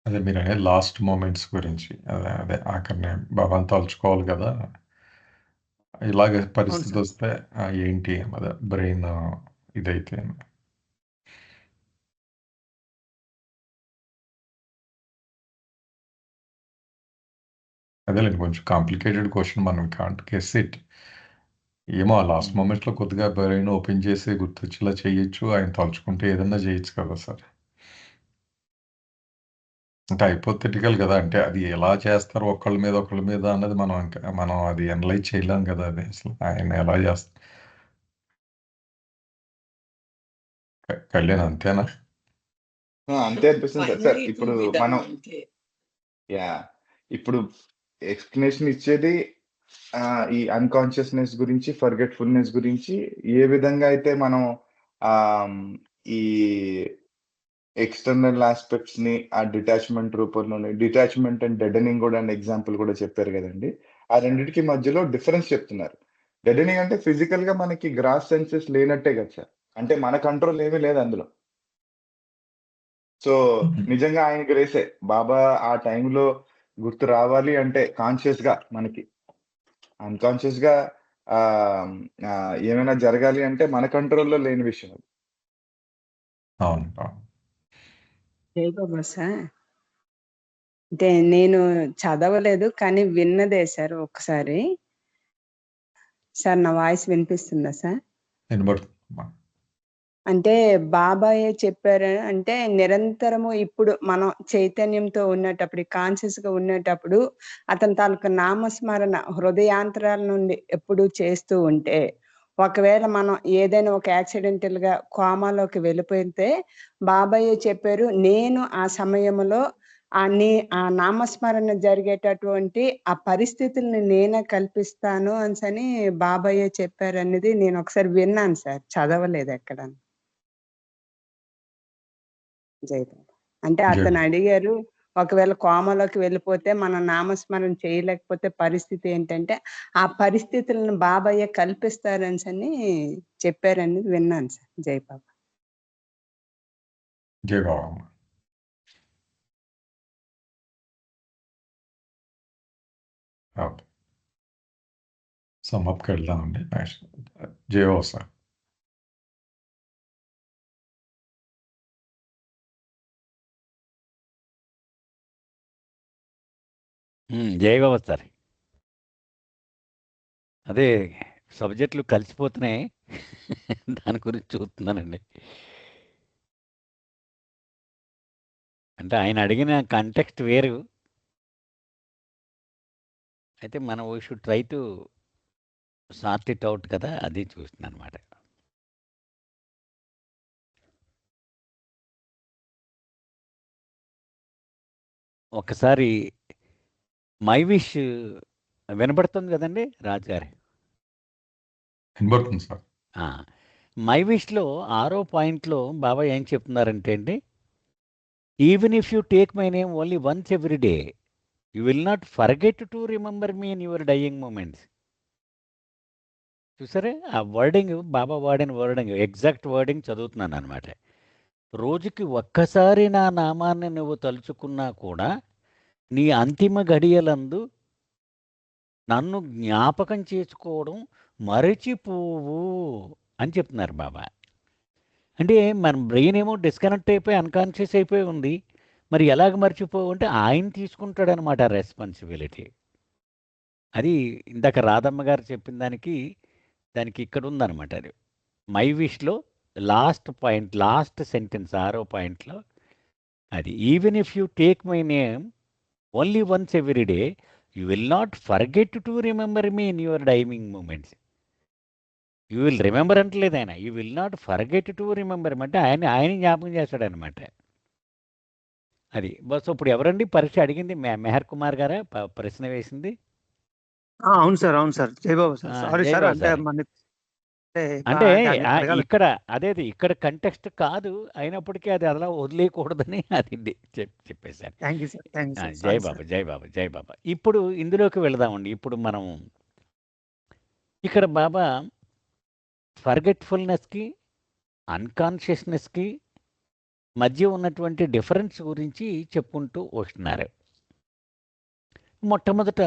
అదే మీరు అనేది లాస్ట్ మూమెంట్స్ గురించి. అదే అదే ఆఖరిని బాబాని తలుచుకోవాలి కదా, ఇలాగ అవును పరిస్థితి సార్. వస్తే ఏంటి అదే బ్రెయిన్ ఇదైతే. అదేలేండి కొంచెం కాంప్లికేటెడ్ క్వశ్చన్, మనం కాంట్ గెస్ ఇట్. ఏమో ఆ లాస్ట్ మూమెంట్లో కొద్దిగా బ్రెయిన్ ఓపెన్ చేసి గుర్తొచ్చేలా చేయొచ్చు, ఆయన తలుచుకుంటే ఏదన్నా చేయొచ్చు కదా సార్. అంటే హైపోథెటికల్ కదా, అంటే అది ఎలా చేస్తారు ఒకళ్ళ మీద అన్నది మనం ఇంకా మనం అది అనలైజ్ చేయలేం కదా, అది అసలు ఆయన ఎలా చేస్తారు. కళ్యాణ్ అంతేనా? అంతే అనిపిస్తుంది సార్. ఫైనలీ ఇట్ ఇప్పుడు విల్ బి డన్ మనం అంతే. ఇప్పుడు ఎక్స్‌ప్లనేషన్ ఇచ్చేది ఈ అన్‌కాన్షియస్‌నెస్ గురించి, ఫర్గెట్‌ఫుల్‌నెస్ గురించి ఏ విధంగా అయితే మనం ఆహ్, ఈ ఎక్స్‌టర్నల్ యాస్పెక్ట్స్‌ని ఆ డిటాచ్‌మెంట్ రూపంలోని డిటాచ్‌మెంట్ అండ్ డెడెనింగ్ గూడా అని ఎగ్జాంపుల్ గూడా చెప్పారు గదండీ! ఆ రెండిటికి మధ్యలో డిఫరెన్స్ చెప్తున్నారు. డెడెనింగ్ అంటే ఫిజికల్‌గా మనకి గ్రాస్ సెన్సెస్ లేనట్టే గదా సార్! అంటే మన కంట్రోల్ ఏమీ లేదు అందులో. సో, నిజంగా ఆయన గ్రేసే. బాబా ఆ టైంలో గుర్తు రావాలి అంటే కాన్షియస్‌గా మనకి. అన్‌కాన్షియస్‌గా ఆహ్, ఏమైనా జరగాలి అంటే మన కంట్రోల్‌లో లేని విషయం అది. అవును. అవును. జై బాబా సార్. అంటే నేను చదవలేదు. కానీ విన్నదే సార్ ఒకసారి. సార్ నా వాయిస్ వినిపిస్తుందా సార్? వినబడుతుందమ్మా. అంటే బాబాయే చెప్పారు అంటే నిరంతరము ఇప్పుడు మనం చైతన్యంతో ఉన్నటప్పుడు, కాన్షియస్‌గా ఉన్నటప్పుడు అతని తాలూకు నామస్మరణ హృదయాంతరాల నుండి ఎప్పుడూ చేస్తూ ఉంటే, ఒకవేళ మనం ఏదైనా ఒక యాక్సిడెంటల్‌గా కోమాలోకి వెళ్ళిపోతే బాబాయే చెప్పారు, నేను ఆ సమయంలో ఆ నామస్మరణ జరిగేటటువంటి ఆ పరిస్థితుల్ని నేనే కల్పిస్తాను అనేసని బాబాయే చెప్పారనేది నేనొకసారి విన్నాను సార్. చదవలేదెక్కడను. జైబాబా. అంటే జై అతను అడిగారు, ఒకవేళ కోమాలోకి వెళ్ళిపోతే మనం నామస్మరణ చేయలేకపోతే పరిస్థితి ఏంటంటే, ఆ పరిస్థితులను బాబాయే కల్పిస్తారనేసని చెప్పారనేది విన్నాను సార్. జై బాబా. జై బాబమ్మ. ఓకే. సమ్మప్కి వెళ్దామండి నెక్స్ట్. జై బాబా సార్. జై బాబా సార్. అదే సబ్జెక్టులు కలిసిపోతున్నాయి. దాని గురించి చూస్తున్నానండి. అంటే ఆయన అడిగిన కంటెక్స్ట్ వేరు. అయితే మనం we should try to sort it out కదా! అది చూస్తున్నాను అనమాట. ఒకసారి 'మై విష్' వినపడుతుంది కదండీ రాజుగారు? వినబడుతుంది సార్. 'మై విష్‌లో' 6వ పాయింట్‌లో బాబా ఏం చెప్తున్నారంటే అండి, even if you take my name only once every day, you will not forget to remember me in your dying moments. చూసారా? ఆ వర్డింగ్ బాబా వాడిన వర్డింగ్, ఎగ్జాక్ట్ వర్డింగ్ చదువుతున్నాను అనమాట. రోజుకి ఒక్కసారి నా నామాన్ని నువ్వు తలుచుకున్నా కూడా నీ అంతిమ గడియలందు నన్ను జ్ఞాపకం చేసుకోవడం మరచిపోవు అని చెప్తున్నారు బాబా. అంటే మన బ్రెయిన్ ఏమో డిస్కనెక్ట్ అయిపోయి అన్కాన్షియస్ అయిపోయి ఉంది. మరి ఎలాగ మర్చిపోవు అంటే ఆయన తీసుకుంటాడనమాట రెస్పాన్సిబిలిటీ. అది ఇందాక రాధమ్మ గారు చెప్పిన దానికి ఇక్కడ ఉందన్నమాట. అది 'మై విష్‌లో' లాస్ట్ పాయింట్, లాస్ట్ సెంటెన్స్ 6వ పాయింట్‌లో అది. Even if you take my name only once every day, you will not forget to remember me in your dying moments. You will remember అంటలేదు ఆయన, you will not forget to remember అంటే ఆయన జ్ఞాపకం చేస్తాడనమాట. అది bus. ఇప్పుడు ఎవరండి పరీక్ష అడిగింది? మెహర్ కుమార్ గారా ప్రశ్న వేసింది? అవును సార్. అవును sir. Jayababu sir. Sorry sir. Jayababu అంటే సార్. మన అంటే అడగాలి. ఇక్కడ కంటెక్స్ట్ కాదు అయినప్పటికీ అది అలా వదిలేయకూడదని అది చెప్పేశారు. Thank you sir. Thank you sir. జై సారీ బాబా, సార్. జై బాబా, జై బాబా. ఇప్పుడు ఇందులోకి వెళదామండి. ఇప్పుడు మనం ఇక్కడ బాబా ఫర్గెట్ఫుల్నెస్కి, అన్కాన్షియస్నెస్కి మధ్య ఉన్నటువంటి డిఫరెన్స్ గురించి చెప్పుకుంటూ వస్తున్నారు. మొట్టమొదట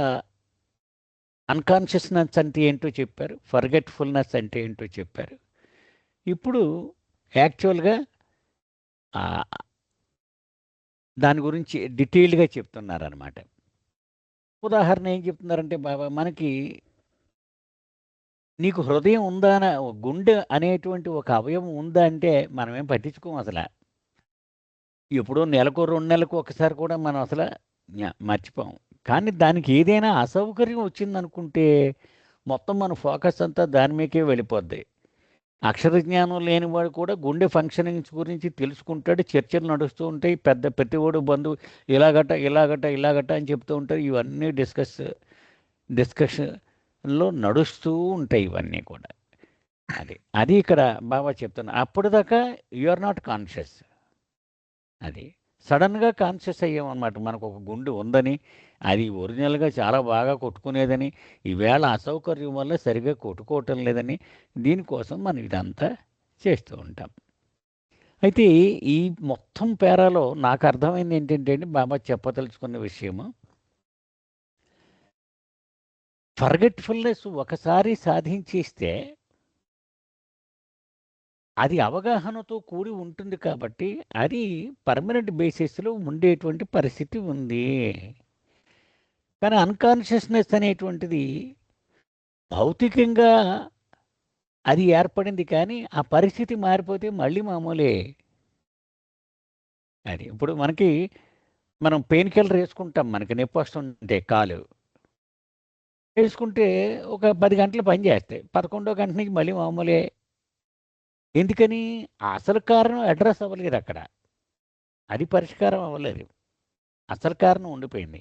అన్కాన్షియస్నెస్ అంటే ఏంటో చెప్పారు, ఫర్గెట్ఫుల్నెస్ అంటే ఏంటో చెప్పారు. ఇప్పుడు యాక్చువల్గా దాని గురించి డీటెయిల్డ్గా చెప్తున్నారనమాట. ఉదాహరణ ఏం చెప్తున్నారంటే బాబా, మనకి నీకు హృదయం ఉందా, గుండె అనేటువంటి ఒక అవయవం ఉందా అంటే మనమేం పట్టించుకోం అసలు. ఎప్పుడో నెలకు 2 నెలలకు ఒకసారి కూడా మనం అసలు మర్చిపోం. కానీ దానికి ఏదైనా అసౌకర్యం వచ్చిందనుకుంటే మొత్తం మన ఫోకస్ అంతా దాని మీకే వెళ్ళిపోద్ది. అక్షర జ్ఞానం లేనివాడు కూడా గుండె ఫంక్షనింగ్స్ గురించి తెలుసుకుంటాడు. చర్చలు నడుస్తూ ఉంటాయి. ప్రతివాడు బంధువు ఇలాగట అని చెప్తూ ఉంటారు. ఇవన్నీ డిస్కషన్లో నడుస్తూ ఉంటాయి ఇవన్నీ కూడా. అది ఇక్కడ బాబా చెప్తున్నా. అప్పటిదాకా యు ఆర్ నాట్ కాన్షియస్. అది సడన్గా కాన్షియస్ అయ్యామన్నమాట. మనకు ఒక గుండె ఉందని, అది ఒరిజినల్గా చాలా బాగా కొట్టుకునేదని, ఈవేళ అసౌకర్యం వల్ల సరిగ్గా కొట్టుకోవటం లేదని, దీనికోసం మనం ఇదంతా చేస్తూ ఉంటాం. అయితే ఈ మొత్తం పేరాలో నాకు అర్థమైంది ఏంటంటే అండి, బాబా చెప్పదలుచుకున్న విషయము, ఫర్గెట్ఫుల్నెస్ ఒకసారి సాధించేస్తే అది అవగాహనతో కూడి ఉంటుంది కాబట్టి అది పర్మనెంట్ బేసిస్లో ఉండేటువంటి పరిస్థితి ఉంది. కానీ అన్కాన్షియస్నెస్ అనేటువంటిది భౌతికంగా అది ఏర్పడింది, కానీ ఆ పరిస్థితి మారిపోతే మళ్ళీ మామూలే. అది ఇప్పుడు మనం పెయిన్ కిల్లర్ వేసుకుంటాం, మనకి నొప్పి వస్తుంటే కాలు వేసుకుంటే ఒక 10 గంటలు పని చేస్తాయి, 11వ గంట నుంచి మళ్ళీ మామూలే. ఎందుకని? అసలు కారణం అడ్రస్ అవ్వలేదు అక్కడ, అది పరిష్కారం అవ్వలేదు, అసలు కారణం ఉండిపోయింది.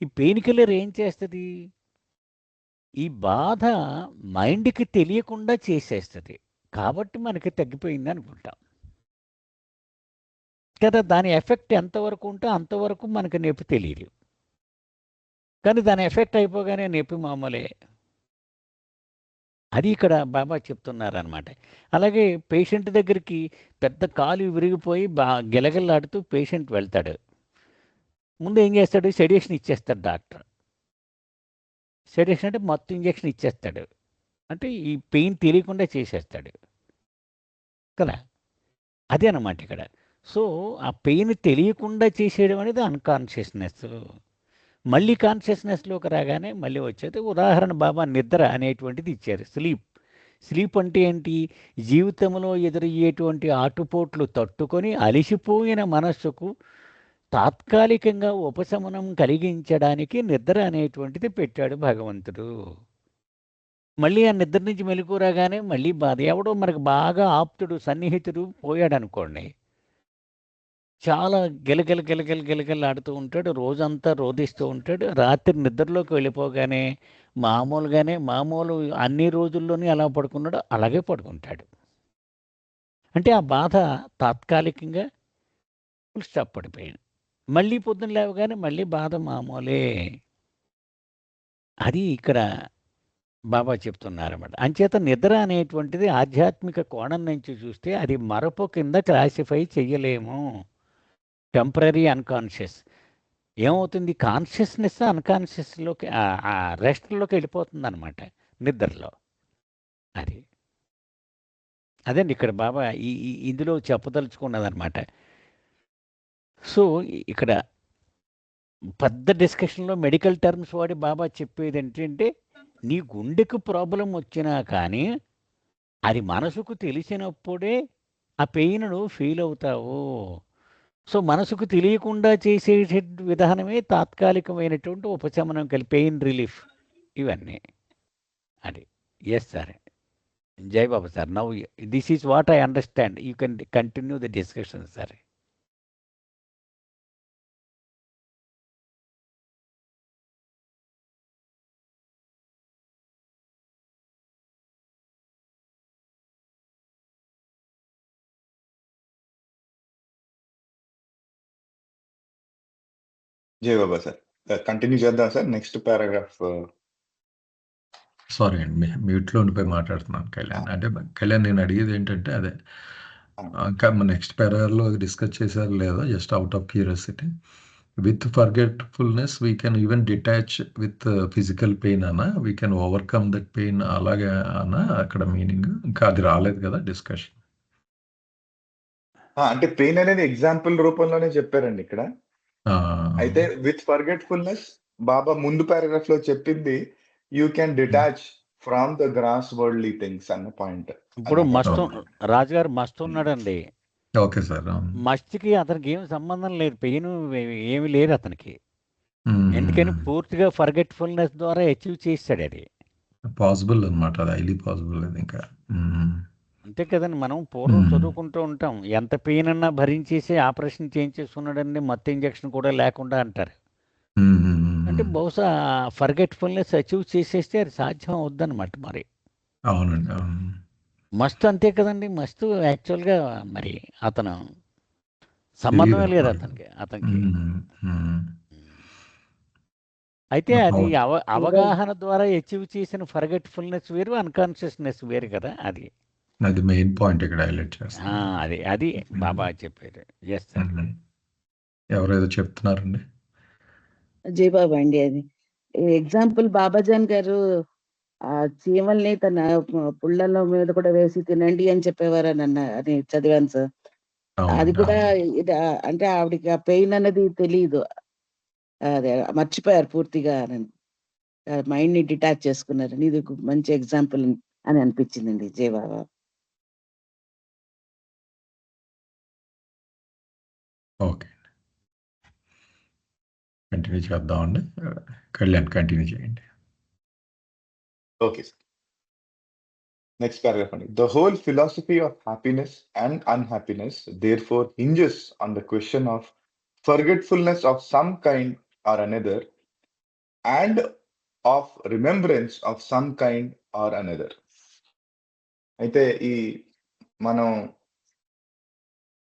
ఈ పెయిన్ కిల్లర్ ఏం చేస్తుంది? ఈ బాధ మైండ్కి తెలియకుండా చేసేస్తుంది, కాబట్టి మనకి తగ్గిపోయింది అనుకుంటాం కదా. దాని ఎఫెక్ట్ ఎంతవరకు ఉంటే అంతవరకు మనకి నొప్పి తెలియదు, కానీ దాని ఎఫెక్ట్ అయిపోగానే నొప్పి మామూలే. అది ఇక్కడ బాబా చెప్తున్నారనమాట. అలాగే పేషెంట్ దగ్గరికి పెద్ద కాలు విరిగిపోయి గిలగిల్లాడుతూ పేషెంట్ వెళ్తాడు. ముందు ఏం చేస్తాడు? సెడేషన్ ఇచ్చేస్తాడు డాక్టర్. సెడేషన్ అంటే మత్తు ఇంజెక్షన్ ఇచ్చేస్తాడు, అంటే ఈ పెయిన్ తెలియకుండా చేసేస్తాడు కదా. అదే అన్నమాట ఇక్కడ. సో ఆ పెయిన్ తెలియకుండా చేసేయడం అనేది అన్కాన్షియస్నెస్. మళ్ళీ కాన్షియస్నెస్లోకి రాగానే మళ్ళీ వచ్చేది. ఉదాహరణ బాబా నిద్ర అనేటువంటిది ఇచ్చారు. స్లీప్ అంటే ఏంటి? జీవితంలో ఎదురయ్యేటువంటి ఆటుపోట్లు తట్టుకొని అలిసిపోయిన మనస్సుకు తాత్కాలికంగా ఉపశమనం కలిగించడానికి నిద్ర అనేటువంటిది పెట్టాడు భగవంతుడు. మళ్ళీ ఆ నిద్ర నుంచి మెలకువ రాగానే మళ్ళీ బాధ. ఎవడో మనకు బాగా ఆప్తుడు, సన్నిహితుడు పోయాడనుకోండి, చాలా గిలగిలలాడుతూ ఉంటాడు. రోజంతా రోదిస్తూ ఉంటాడు. రాత్రి నిద్రలోకి వెళ్ళిపోగానే మామూలు అన్ని రోజుల్లోని ఎలా పడుకున్నాడో అలాగే పడుకుంటాడు. అంటే ఆ బాధ తాత్కాలికంగా ఫుల్ స్టాప్ పడిపోయింది. మళ్ళీ పొద్దున్న లేవగానే మళ్ళీ బాధ మామూలే. అది ఇక్కడ బాబా చెప్తున్నారన్నమాట. అంచేత నిద్ర అనేటువంటిది ఆధ్యాత్మిక కోణం నుంచి చూస్తే అది మరపు కింద క్లాసిఫై చెయ్యలేము. టెంపరరీ అన్కాన్షియస్ ఏమవుతుంది? కాన్షియస్నెస్ అన్కాన్షియస్లోకి రెస్ట్లోకి వెళ్ళిపోతుంది అనమాట నిద్రలో. అది అదండి ఇక్కడ బాబా ఇందులో చెప్పదలుచుకున్నదనమాట. సో ఇక్కడ పెద్ద డిస్కషన్లో మెడికల్ టర్మ్స్ వాడి బాబా చెప్పేది ఏంటంటే, నీ గుండెకు ప్రాబ్లం వచ్చినా కానీ అది మనసుకు తెలిసినప్పుడే ఆ పెయిన్ను ఫీల్ అవుతావు. సో మనసుకు తెలియకుండా చేసే విధానమే తాత్కాలికమైనటువంటి ఉపశమనం పెయిన్ రిలీఫ్ ఇవన్నీ. అది ఎస్ సార్. జై Baba sir. Now this is what I understand. You can continue the discussion sir. జై బాబా సార్. కంటిన్యూ చేద్దాం సార్. Next paragraph. సారీ అండి, మ్యూట్లో ఉండిపోయి మాట్లాడుతున్నాను కళ్యాణ్. అంటే కళ్యాణ్, నేను అడిగేది ఏంటంటే అదే ఇంకా నెక్స్ట్ పారాలో డిస్కస్ చేశారు లేదా, just out of curiosity. With forgetfulness we can even detach with physical pain అన్నా, we can overcome that pain అలాగే అన్నా అక్కడ మీనింగ్. ఇంకా అది రాలేదు కదా డిస్కషన్. అంటే పెయిన్ అనేది ఎగ్జాంపుల్ రూపంలోనే చెప్పారండి ఇక్కడ. అయితే విత్ ఫర్గెట్ఫుల్నెస్ బాబా ముందు పారాగ్రాఫ్ లో చెప్పింది you can detach from the gross worldly things అన్న పాయింట్. ఇప్పుడు రాజుగారు మస్తు ఉన్నాడండి. Okay sir. మస్తికి అతనికి ఏమి సంబంధం లేదు, పెయిన్ ఏమి లేదు అతనికి. ఎందుకని పూర్తిగా ఫర్గెట్ఫుల్నెస్ ద్వారా అచీవ్ చేస్తాడు. అది పాసిబుల్ అనమాట, అది హైలీ పాసిబుల్. అది ఇంకా అంతే కదండి. మనం పూర్వం చదువుకుంటూ ఉంటాం, ఎంత పెయిన్ అన్నా భరించేసి ఆపరేషన్ చేయించేసుకున్నాడండి, మత్తు ఇంజక్షన్ కూడా లేకుండా అంటారు. అంటే బహుశా ఫర్గెట్ఫుల్నెస్ అచీవ్ చేసేస్తే అది సాధ్యం అవుద్దనమాట. మరి అవునండి. మస్తు అంతే కదండి. మస్తు యాక్చువల్గా మరి అతను సంబంధమే లేదు అతనికి. అయితే అది అవగాహన ద్వారా అచీవ్ చేసిన ఫర్గెట్ఫుల్నెస్ వేరు, అన్కాన్షియస్నెస్ వేరు కదా. అది మెయిన్ పాయింట్ ఇక్కడ హైలైట్ చేస్తాను. అది బాబా చెప్పారు. Yes sir. ఎవరేదో చెప్తున్నారండి. జై బాబా అండి. అది ఎగ్జాంపుల్ బాబాజాన్ గారు ఆ చీమల్ని తన పుళ్ళల మీద కూడా వేసి తినండి అని చెప్పేవారు అని చదివాను సార్. అది కూడా అంటే ఆవిడకి ఆ పెయిన్ అనేది తెలియదు, అదే మర్చిపోయారు పూర్తిగా. మైండ్ ని డిటాచ్ చేసుకున్నారు. ఇది మంచి ఎగ్జాంపుల్ అని అనిపించిందండి. జై బాబా. ఓకే, కంటిన్యూ చేద్దామండి. కళ్యాణ్ కంటిన్యూ చేయండి. Okay sir. నెక్స్ట్ పారాగ్రాఫ్ అండి. The whole philosophy of happiness and unhappiness therefore hinges on the question of forgetfulness of some kind or another and of remembrance of some kind or another. అయితే ఈ మనం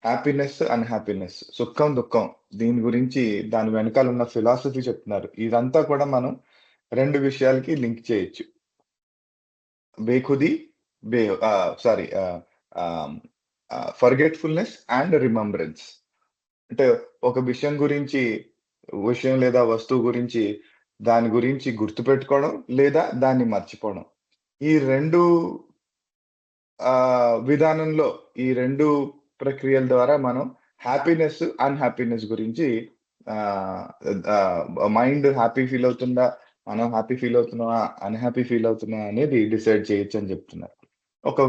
happiness unhappiness, సుఖం దుఃఖం, దీని గురించి దాని వెనకాల ఉన్న ఫిలాసఫీ చెప్తున్నారు. ఇదంతా కూడా మనం రెండు విషయాలకి లింక్ చేయొచ్చు. బేఖుది ఫర్గెట్ఫుల్నెస్ అండ్ రిమెంబరెన్స్. అంటే ఒక విషయం లేదా వస్తువు గురించి దాని గురించి గుర్తుపెట్టుకోవడం లేదా దాన్ని మర్చిపోవడం. ఈ రెండు విధానంలో, ఈ రెండు ప్రక్రియల ద్వారా మనం హ్యాపీనెస్ అన్హ్యాపీనెస్ గురించి మైండ్ హ్యాపీ ఫీల్ అవుతుందా, మనం హ్యాపీ ఫీల్ అవుతున్నావా, అన్‌హ్యాపీ ఫీల్ అవుతున్నావా అనేది డిసైడ్ చేయొచ్చు అని చెప్తున్నారు. ఒక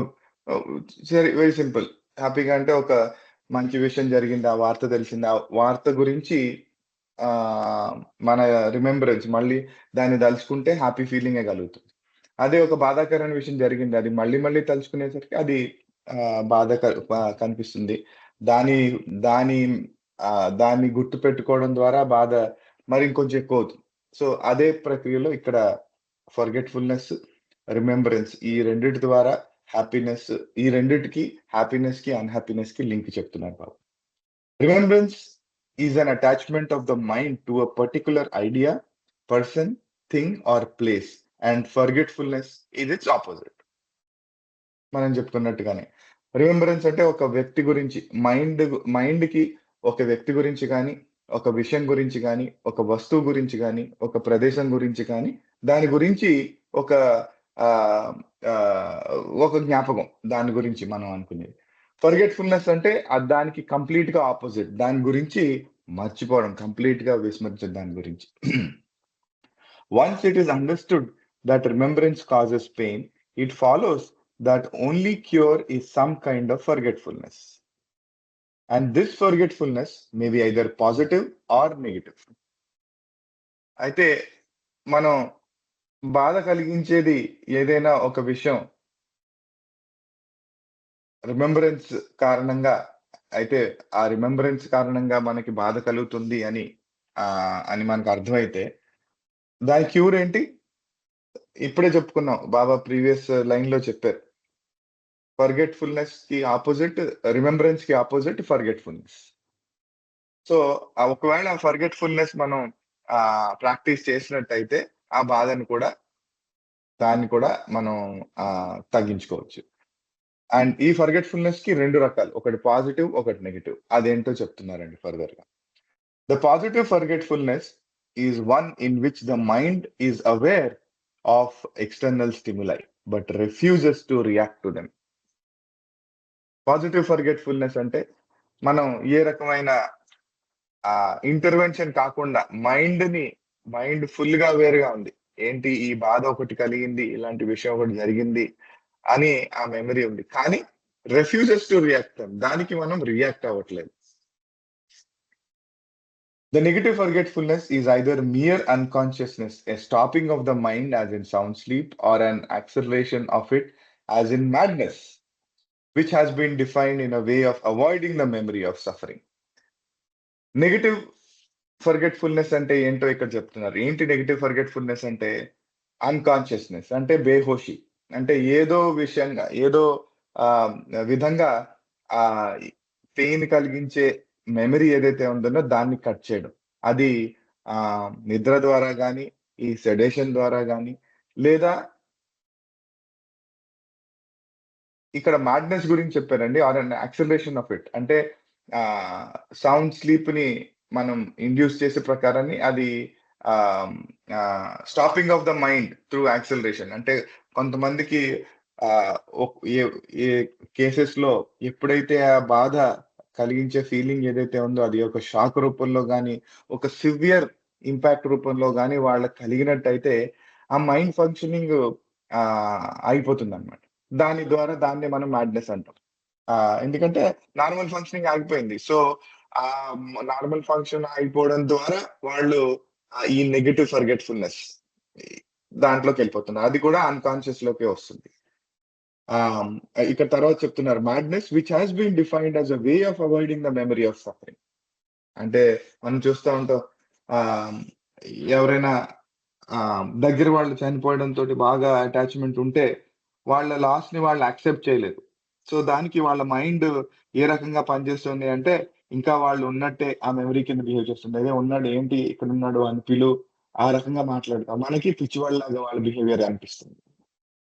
సరే వెరీ సింపుల్. హ్యాపీగా అంటే ఒక మంచి విషయం జరిగింది. ఆ వార్త తెలిసింది. ఆ వార్త గురించి ఆహ్, మన రిమెంబరెన్స్ మళ్ళీ దాన్ని దలుచుకుంటే హ్యాపీ ఫీలింగే కలుగుతుంది. అదే ఒక బాధాకరమైన విషయం జరిగింది. అది మళ్ళీ మళ్ళీ తలుచుకునేసరికి అది కనిపిస్తుంది. దాని దాని దాన్ని గుర్తుపెట్టుకోవడం ద్వారా బాధ మరి ఇంకొంచెం ఎక్కువవుతుంది. సో, అదే ప్రక్రియలో ఇక్కడ ఫర్గెట్‌ఫుల్‌నెస్, రిమెంబరెన్స్ ఈ రెండిటి ద్వారా హ్యాపీనెస్ ఈ రెండిటికి హ్యాపీనెస్‌కి, అన్‌హ్యాపీనెస్‌కి లింక్ చెప్తున్నారు బాబు. Remembrance is an attachment of the mind to a particular idea, person, thing or place and forgetfulness is its opposite. మనం చెప్పుకున్నట్టుగానే. రిమెంబరెన్స్ అంటే ఒక వ్యక్తి గురించి మైండ్‌కి ఒక వ్యక్తి గురించి గాని, ఒక విషయం గురించి గాని, ఒక వస్తువు గురించి గాని, ఒక ప్రదేశం గురించి కానీ, దాని గురించి ఒక ఆహ్, ఆహ్, ఒక జ్ఞాపకం దాని గురించి మనం అనుకునేది. ఫర్గెట్‌ఫుల్‌నెస్ అంటే దానికి కంప్లీట్‌గా ఆపోజిట్. దాని గురించి మర్చిపోవడం, కంప్లీట్‌గా విస్మరించడం దాని గురించి. Once it is understood that remembrance causes pain, it follows that only cure is some kind of forgetfulness. And this forgetfulness may be either positive or negative. అయితే మనం బాధ కలిగించేది ఏదైనా ఒక విషయం రిమెంబరెన్స్ కారణంగా అయితే ఆ రిమెంబరెన్స్ కారణంగా మనకి బాధ కలుగుతుంది అని మనకు అర్థమైతే దాని క్యూర్ ఏంటి? ఇప్పుడే చెప్పుకున్నాం. బాబా ప్రీవియస్ లైన్‌లో చెప్పారు. ఫర్గెట్‌ఫుల్‌నెస్‌కి ఆపోజిట్ రిమెంబరెన్స్‌కి ఆపోజిట్ ఫర్గెట్‌ఫుల్‌నెస్. సో, ఒకవేళ ఫర్గెట్‌ఫుల్‌నెస్ మనం ప్రాక్టీస్ చేసినట్టయితే ఆ బాధను కూడా దాన్ని కూడా మనం తగ్గించుకోవచ్చు. అండ్ ఈ ఫర్గెట్‌ఫుల్‌నెస్‌కి 2 రకాలు. ఒకటి పాజిటివ్, ఒకటి నెగెటివ్. అదేంటో చెప్తున్నారండి ఫర్దర్‌గా. The positive forgetfulness is one in which the mind is aware of external stimuli but refuses to react to them. Positive forgetfulness అంటే మనం ఏ రకమైన ఇంటర్వెన్షన్ కాకుండా మైండ్ ఫుల్‌గా అవేర్‌గా ఉంది. ఏంటి ఈ బాధ ఒకటి కలిగింది, ఇలాంటి విషయం ఒకటి జరిగింది అని ఆ మెమరీ ఉంది. కానీ రిఫ్యూజెస్ టు రియాక్ట్ దానికి మనం రియాక్ట్ అవ్వట్లేదు. The negative forgetfulness is either mere unconsciousness, a stopping of the mind as in sound sleep, or an acceleration of it as in madness, which has been defined in a way of avoiding the memory of suffering. Negative forgetfulness అంటే ఏంటో ఇక్కడ చెప్తున్నారు. ఏంటి negative forgetfulness అంటే? Unconsciousness అంటే బేహోషి. అంటే ఏదో విషయంగా, ఏదో ఆహ్, విధంగా ఆహ్, పెయిన్ కలిగించే మెమరీ ఏదైతే ఉందో దాన్ని కట్ చేయడం. అది నిద్ర ద్వారా గాని, ఈ సెడేషన్ ద్వారా గాని, లేదా ఇక్కడ మాడ్నెస్ గురించి చెప్పారండి. Or an acceleration of it. అంటే సౌండ్ స్లీప్‌ని మనం ఇండ్యూస్ చేసే ప్రకారాన్ని అది ah, stopping of the mind through acceleration. అంటే కొంతమందికి ఆహ్, ఒక్ ఏ ఏ కేసెస్‌లో ఎప్పుడైతే ఆ బాధ కలిగించే ఫీలింగ్ ఏదైతే ఉందో అది ఒక షాక్ రూపంలో గాని, ఒక సివియర్ ఇంపాక్ట్ రూపంలో గాని వాళ్ళకి కలిగినట్టయితే ఆ మైండ్ ఫంక్షనింగ్ ఆగిపోతుందన్నమాట. దాని ద్వారా దాన్ని మనం మాడ్నెస్ అంటాం. ఎందుకంటే నార్మల్ ఫంక్షనింగ్ ఆగిపోయింది. సో, నార్మల్ ఫంక్షన్ ఆగిపోవడం ద్వారా వాళ్ళు ఈ నెగెటివ్ ఫర్గెట్‌ఫుల్‌నెస్ దాంట్లోకెళ్ళిపోతున్నారు. అది కూడా అన్‌కాన్షియస్ లోకే వస్తుంది. ఆహ్, ఇక్కడ తర్వాత చెప్తున్నారు madness which has been defined as a way of avoiding the memory of suffering. అంటే మనం చూస్తా ఉంటాం. ఆహ్, ఎవరైనా దగ్గర వాళ్ళు చనిపోవడంతోటి బాగా అటాచ్‌మెంట్ ఉంటే వాళ్ళ లాస్‌ని వాళ్ళు యాక్సెప్ట్ చేయలేరు. సో, దానికి వాళ్ళ మైండ్ ఏ రకంగా పనిచేస్తుంది అంటే, ఇంకా వాళ్ళు ఉన్నట్టే ఆ మెమరీ కింద బిహేవ్ చేస్తుంది. అదే ఉన్నాడు ఏంటి ఇక్కడున్నాడు అని ఆ రకంగా మాట్లాడతాం. మనకి పిచ్చివాళ్ళలాగా వాళ్ళ బిహేవియర్ అనిపిస్తుంది.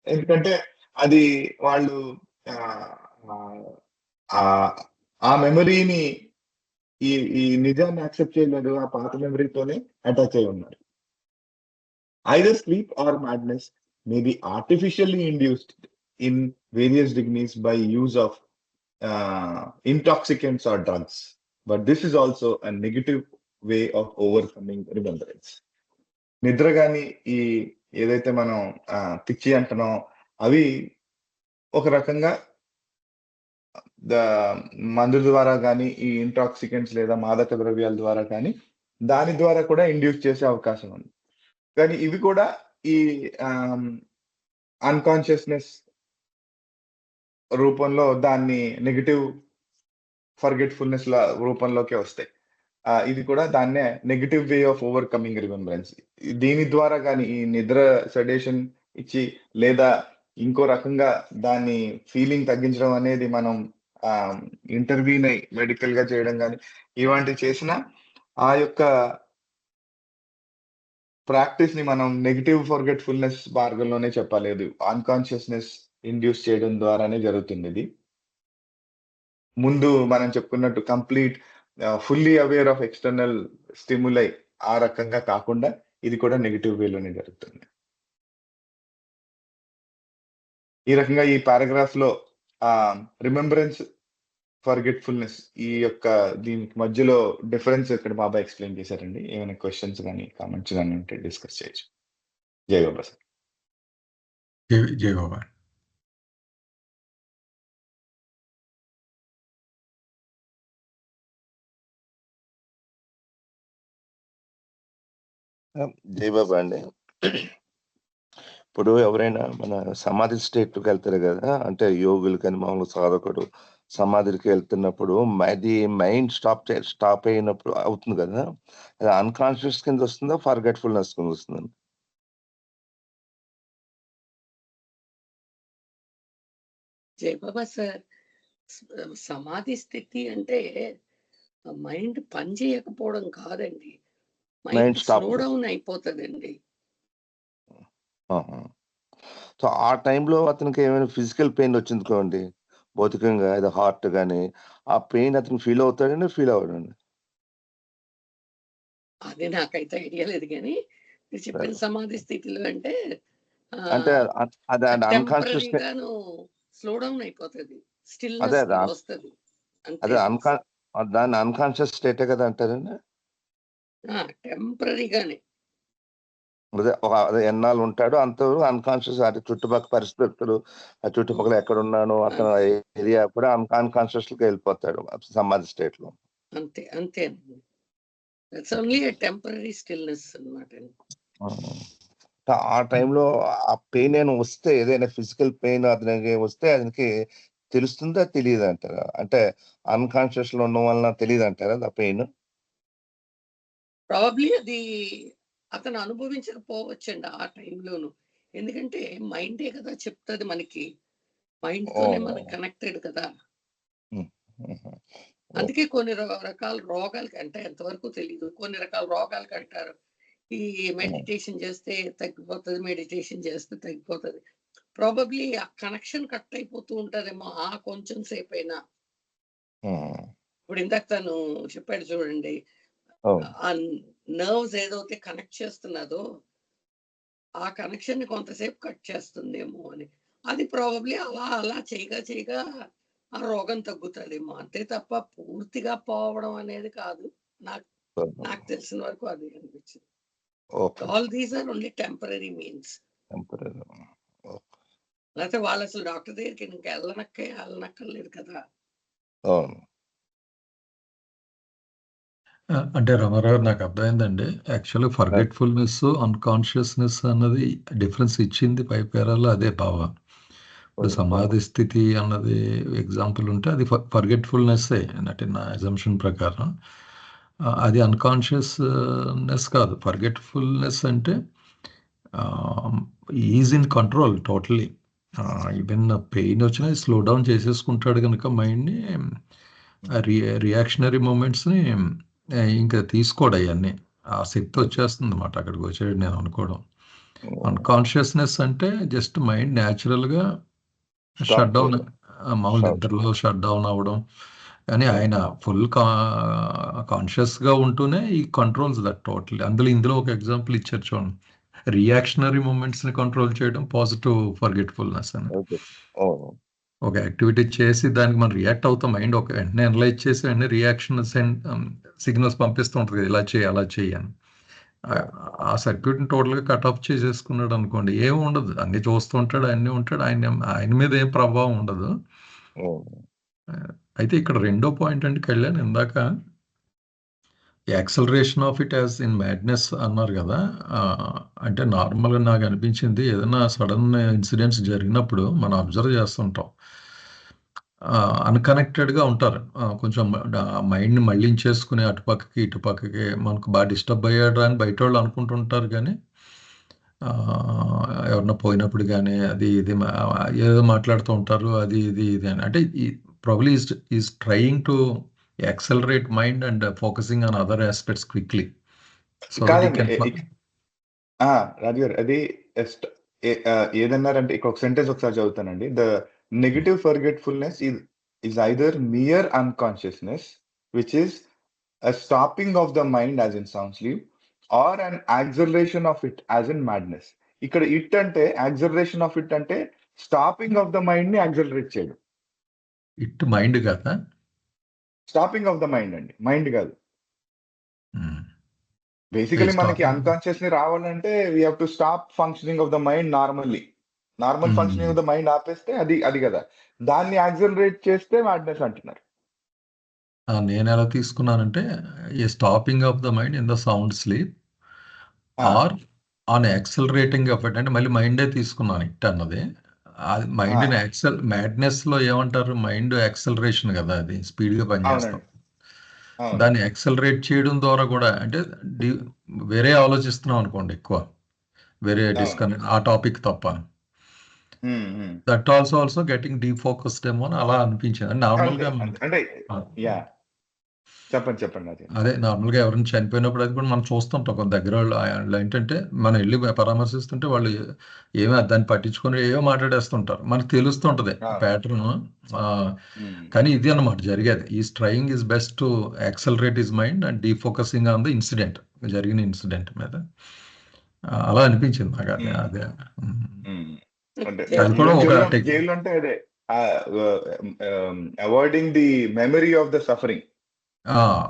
ఎందుకంటే అది వాళ్ళు ఆహ్, ఆహ్, ఆ మెమరీని ఈ ఈ నిజాన్ని యాక్సెప్ట్ చేయలేదు. ఆ పాత మెమరీతోనే అటాచ్ అయ్యి ఉన్నారు. Either sleep or madness may be artificially induced in various degrees by use of intoxicants or drugs. But this is also a negative way of overcoming remembrance. నిద్ర కానీ ఈ ఏదైతే మనం పిచ్చి అంటున్నాం అవి ఒక రకంగా మందు ద్వారా కానీ ఈ ఇంటాక్సికెంట్స్ లేదా మాదక ద్రవ్యాల ద్వారా కానీ దాని ద్వారా కూడా ఇండ్యూస్ చేసే అవకాశం ఉంది. కానీ ఇవి కూడా ఈ అన్కాన్షియస్నెస్ రూపంలో దాన్ని నెగటివ్ ఫర్గెట్ఫుల్నెస్ రూపంలోకి వస్తాయి. ఇది కూడా దాన్నే negative way of overcoming remembrance. దీని ద్వారా కానీ ఈ నిద్ర సెడేషన్ ఇచ్చి లేదా ఇంకో రకంగా దాన్ని ఫీలింగ్ తగ్గించడం అనేది మనం ఇంటర్వ్యూన్ అయి మెడికల్ గా చేయడం కానీ ఇలాంటివి చేసిన ఆ యొక్క ప్రాక్టీస్ ని మనం నెగటివ్ ఫర్గెట్ఫుల్నెస్ మార్గంలోనే చెప్పలేదు. అన్కాన్షియస్నెస్ ఇండ్యూస్ చేయడం ద్వారానే జరుగుతుంది ఇది. ముందు మనం చెప్పుకున్నట్టు complete fully aware of external stimuli ఆ రకంగా కాకుండా ఇది కూడా నెగటివ్ వేలోనే జరుగుతుంది. ఈ రకంగా ఈ పారాగ్రాఫ్ లో రిమెంబరెన్స్ ఫర్గెట్ఫుల్నెస్ ఈ యొక్క దీనికి మధ్యలో డిఫరెన్స్ ఇక్కడ బాబా ఎక్స్ప్లెయిన్ చేశారండి. ఏమైనా క్వశ్చన్స్ కానీ కామెంట్స్ కానీ ఉంటే డిస్కస్ చేయొచ్చు. జై బాబా సార్. జై బాబా. జై బాబా అండి. ఇప్పుడు ఎవరైనా మన సమాధి స్టేట్కి వెళ్తారు కదా, అంటే యోగులు కానీ మామూలు సాధకుడు సమాధికి వెళ్తున్నప్పుడు అది మైండ్ స్టాప్ అయినప్పుడు అవుతుంది కదా, అది అన్కాన్షియస్ కింద వస్తుందా ఫర్గెట్ఫుల్నెస్ కింద వస్తుందండి? జై బాబా సార్, సమాధి స్థితి అంటే మైండ్ పని చేయకపోవడం కాదండి, మైండ్ స్లో డౌన్ అయిపోతుందండి. సో ఆ టైంలో అతనికి ఏమైనా ఫిజికల్ పెయిన్ వచ్చింది కోండి, భౌతికంగా ఏదో హార్ట్ కానీ, ఆ పెయిన్ అతను ఫీల్ అవుతాడండి ఫీల్ అవ్వడండి? అది నాకైతే ఐడియా లేదు, కానీ మీరు చెప్పిన సమాధి స్థితిలో అంటే అంటే అది అన్కాన్షియస్ టెంపరరీగాను స్లో డౌన్ అయిపోతుంది, స్టిల్నెస్ వస్తుంది. అదే దాన్ని అన్కాన్షియస్ స్టేటే కదా అంటారండి. టెంపరరీగానే అదే ఎన్నాళ్ళు ఉంటాడు అంతవరకు అన్కాన్షియస్, అంటే చుట్టుపక్కల పరిస్థితులు, ఆ చుట్టుపక్కల ఎక్కడ ఉన్నాను అతను ఏరియా కూడా అన్కాన్షియస్ కి వెళ్ళిపోతాడు సమాధి స్టేట్ లో. అంతే అంతేనండి. That's only a temporary stillness అన్నమాట. ఆ టైంలో ఆ పెయిన్ ఏమైనా వస్తే, ఏదైనా ఫిజికల్ పెయిన్ అతనికి వస్తే అతనికి తెలుస్తుందా తెలియదు అంటారా? అంటే అన్కాన్షియస్ లో ఉండడం వలన తెలియదు అంటారా ఆ పెయిన్? ప్రాబబ్లీ అది అతను అనుభవించకపోవచ్చండి ఆ టైంలోను, ఎందుకంటే మైండే కదా చెప్తుంది మనకి, మైండ్ తోనే మనకి కనెక్టెడ్ కదా. అందుకే కొన్ని రకాల రోగాలకి, అంటే ఎంతవరకు తెలియదు, కొన్ని రకాల రోగాలకి అంటారు ఈ మెడిటేషన్ చేస్తే తగ్గిపోతుంది, మెడిటేషన్ చేస్తే తగ్గిపోతుంది. ప్రాబబ్లీ ఆ కనెక్షన్ కట్ అయిపోతూ ఉంటదేమో ఆ కొంచెం సేపు అయినా. ఇప్పుడు ఇందాక తను చెప్పాడు చూడండి, ఆ నర్వ్స్ ఏదైతే కనెక్ట్ చేస్తున్నదో ఆ కనెక్షన్ ని కొంతసేపు కట్ చేస్తుందేమో అని. అది ప్రాబబ్లీ అలా అలా చేయగా ఆ రోగం తగ్గుతుందేమో, అంతే తప్ప పూర్తిగా పోవడం అనేది కాదు. నాకు తెలిసిన వరకు అది అనిపించింది. All these are only temporary means. లేకపోతే వాళ్ళు అసలు డాక్టర్ దగ్గరికి ఇంకా వెళ్ళనక్కర్లేదు కదా. అంటే రామారావు నాకు అర్థమైందండి. యాక్చువల్గా ఫర్గెట్ఫుల్నెస్ అన్కాన్షియస్నెస్ అన్నది డిఫరెన్స్ ఇచ్చింది పై పేరాల్లో అదే భావ. ఇప్పుడు సమాధి స్థితి అన్నది ఎగ్జాంపుల్ ఉంటే అది ఫర్గెట్ఫుల్నెస్సే అంటే నా అజంప్షన్ ప్రకారం. అది అన్కాన్షియస్నెస్ కాదు. ఫర్గెట్ఫుల్నెస్ అంటే is in control totally. Even pain వచ్చినా స్లో డౌన్ చేసేసుకుంటాడు కనుక మైండ్ని, రియాక్షనరీ మూమెంట్స్ని ఇంకా తీసుకోడు అవన్నీ. ఆ శక్తి వచ్చేస్తుంది అన్నమాట అక్కడికి వచ్చాడు నేను అనుకోవడం. అన్కాన్షియస్నెస్ అంటే జస్ట్ మైండ్ న్యాచురల్గా షట్ డౌన్, మామూలు నిద్రలో షట్ డౌన్ అవ్వడం. కానీ ఆయన ఫుల్ కాన్షియస్గా ఉంటూనే ఈ కంట్రోల్స్ దట్ టోటలీ. ఇందులో ఒక ఎగ్జాంపుల్ ఇచ్చారు చూడండి, రియాక్షనరీ మూమెంట్స్ని కంట్రోల్ చేయడం పాజిటివ్ ఫర్గెట్ఫుల్నెస్ అని. ఒక యాక్టివిటీ చేసి దానికి మనం రియాక్ట్ అవుతాం. మైండ్ ఒక వెంటనే అనలైజ్ చేసి వెంటనే రియాక్షన్ సిగ్నల్స్ పంపిస్తూ ఉంటుంది, ఇలా చేయి అలా చేయి అని. ఆ సర్క్యూట్ని టోటల్గా కట్ ఆఫ్ చేసేసుకున్నాడు అనుకోండి, ఏమి ఉండదు. అన్ని చూస్తూ ఉంటాడు, అన్నీ ఉంటాడు, ఆయన మీద ఏం ప్రభావం ఉండదు. అయితే ఇక్కడ రెండో పాయింట్ అంటే కళ్యాణ్ ఇందాక acceleration of it as in madness అన్నారు కదా. అంటే నార్మల్గా నాకు అనిపించింది, ఏదైనా సడన్ ఇన్సిడెంట్స్ జరిగినప్పుడు మనం అబ్జర్వ్ చేస్తుంటాం, అన్కనెక్టెడ్గా ఉంటారు. కొంచెం మైండ్ని మళ్ళించేసుకుని అటుపక్కకి ఇటుపక్కకి మనకు బాగా డిస్టర్బ్ అయ్యాడు అని బయట వాళ్ళు అనుకుంటుంటారు. కానీ ఎవరన్నా పోయినప్పుడు కానీ అది ఇది ఏదో మాట్లాడుతూ ఉంటారు, అది ఇది ఇది అని. అంటే probably is trying to accelerate mind and focusing on other aspects quickly. So Raju garu, అది ఏదన్నారంటే ఇక్కడ ఒక సెంటెన్స్ ఒకసారి చదువుతానండి. The negative forgetfulness is either mere unconsciousness, which is a stopping of the mind as in sound sleep, or an acceleration of it as in madness. ఇక్కడ it అంటే acceleration of it అంటే stopping of the mind ని accelerate చేయడం. It mind కదా, stopping of the mind అండి, mind కాదు. Basically మనకి unconscious ని రావాలంటే we have to stop functioning of the mind normally. Normal functioning of the mind ఆపేస్తే అది కదా, దాన్ని యాక్సలరేట్ చేస్తే మ్యాడ్నెస్ అంటున్నారు. నేను ఎలా తీసుకున్నానంటే a stopping of the mind in the sound sleep or an accelerating of it, అంటే మళ్ళీ మైండే తీసుకున్నాను ఇట్ అన్నది. అది మైండ్ని మ్యాడ్నెస్ లో ఏమంటారు, మైండ్ యాక్సలరేషన్ కదా, అది స్పీడ్గా పనిచేస్తాం. దాన్ని యాక్సలరేట్ చేయడం ద్వారా కూడా అంటే వేరే ఆలోచిస్తున్నాం అనుకోండి, ఎక్కువ వేరే డిస్కనెక్ట్ ఆ టాపిక్ తప్ప, దట్ ఆల్సో గెటింగ్ డీఫోకస్డ్ ఏమో అని అలా అనిపించింది. నార్మల్గా అంటే చెప్పండి అదే నార్మల్గా ఎవరైనా చనిపోయినప్పుడు అది కూడా మనం చూస్తుంటాం. కొంత దగ్గర వాళ్ళు ఏంటంటే మనం వెళ్ళి పరామర్శిస్తుంటే వాళ్ళు ఏమో దాన్ని పట్టించుకొని ఏవో మాట్లాడేస్తుంటారు, మనకు తెలుస్తుంటది ప్యాటర్న్. కానీ ఇది అన్నమాట జరిగేది. Is trying is best to accelerate is mind and defocusing on the incident, జరిగిన ఇన్సిడెంట్ మీద. అలా అనిపించింది నాకు. అదే జైలు అంటే అదే avoiding the memory of the suffering.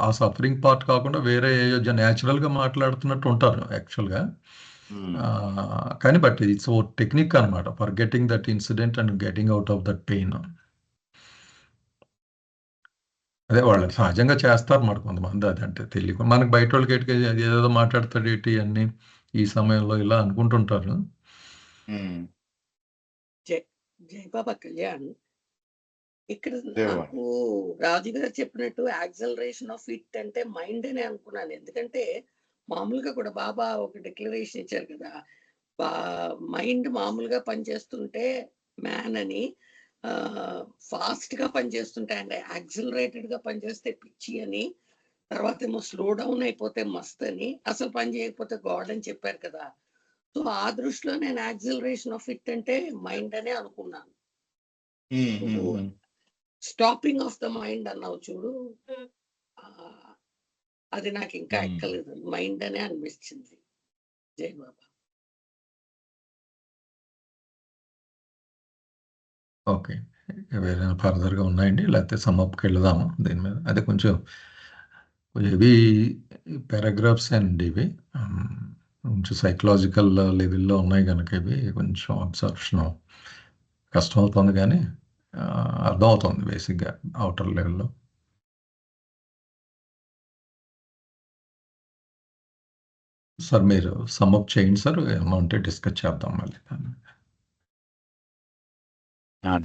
ఆ సఫరింగ్ పార్ట్ కాకుండా వేరే న్యాచురల్ గా మాట్లాడుతున్నట్టు ఉంటారు యాక్చువల్గా. కానీ బట్ ఇట్స్ ఓ టెక్నిక్ అనమాట forgetting that incident and getting out of that pain. అదే వాళ్ళు సహజంగా చేస్తారు మాట కొంతమంది, అదంటే తెలియక మనకి బయట వాళ్ళకి ఏదేదో మాట్లాడతాడు ఏంటి అన్ని ఈ సమయంలో ఇలా అనుకుంటుంటారు. జై బాబా కళ్యాణ్, ఇక్కడ నాకు రాజు గారు చెప్పినట్టు యాక్సలరేషన్ ఆఫ్ ఇట్ అంటే మైండ్ అనే అనుకున్నాను. ఎందుకంటే మామూలుగా కూడా బాబా ఒక డిక్లరేషన్ ఇచ్చారు కదా, మైండ్ మామూలుగా పనిచేస్తుంటే మ్యాన్ అని, ఫాస్ట్ గా పనిచేస్తుంటే అండ్ యాక్సిలరేటెడ్ గా పనిచేస్తే పిచ్చి అని, తర్వాత ఏమో స్లో డౌన్ అయిపోతే మస్త్ అని, అసలు పని చేయకపోతే గాడ్ అని చెప్పారు కదా. సో ఆ దృష్టిలో నేను యాక్సిలరేషన్ ఆఫ్ ఇట్ అంటే మైండ్ అనే అనుకున్నాను. స్టాపింగ్ ఆఫ్ ద మైండ్ అన్నావు చూడు, అది నాకు ఇంకా ఎక్కలేదు, మైండ్ అనే అనిపించింది. జై బాబా. ఓకే, వేరే ఫర్దర్గా ఉన్నాయండి, లేకపోతే సమ్అప్కి వెళదాము దీని మీద. అదే కొంచెం ఇవి పారాగ్రాఫ్స్ అండ్ ఇవి కొంచెం సైకలాజికల్ లెవెల్లో ఉన్నాయి కనుక ఇవి కొంచెం అబ్జర్ప్షన్ కష్టం అవుతుంది, కానీ అర్థమవుతుంది బేసిక్గా అవుటర్ లెవెల్లో. సార్ మీరు సమ్అప్ చేయండి సార్, ఏమన్నా ఉంటే డిస్కస్ చేద్దాం మళ్ళీ.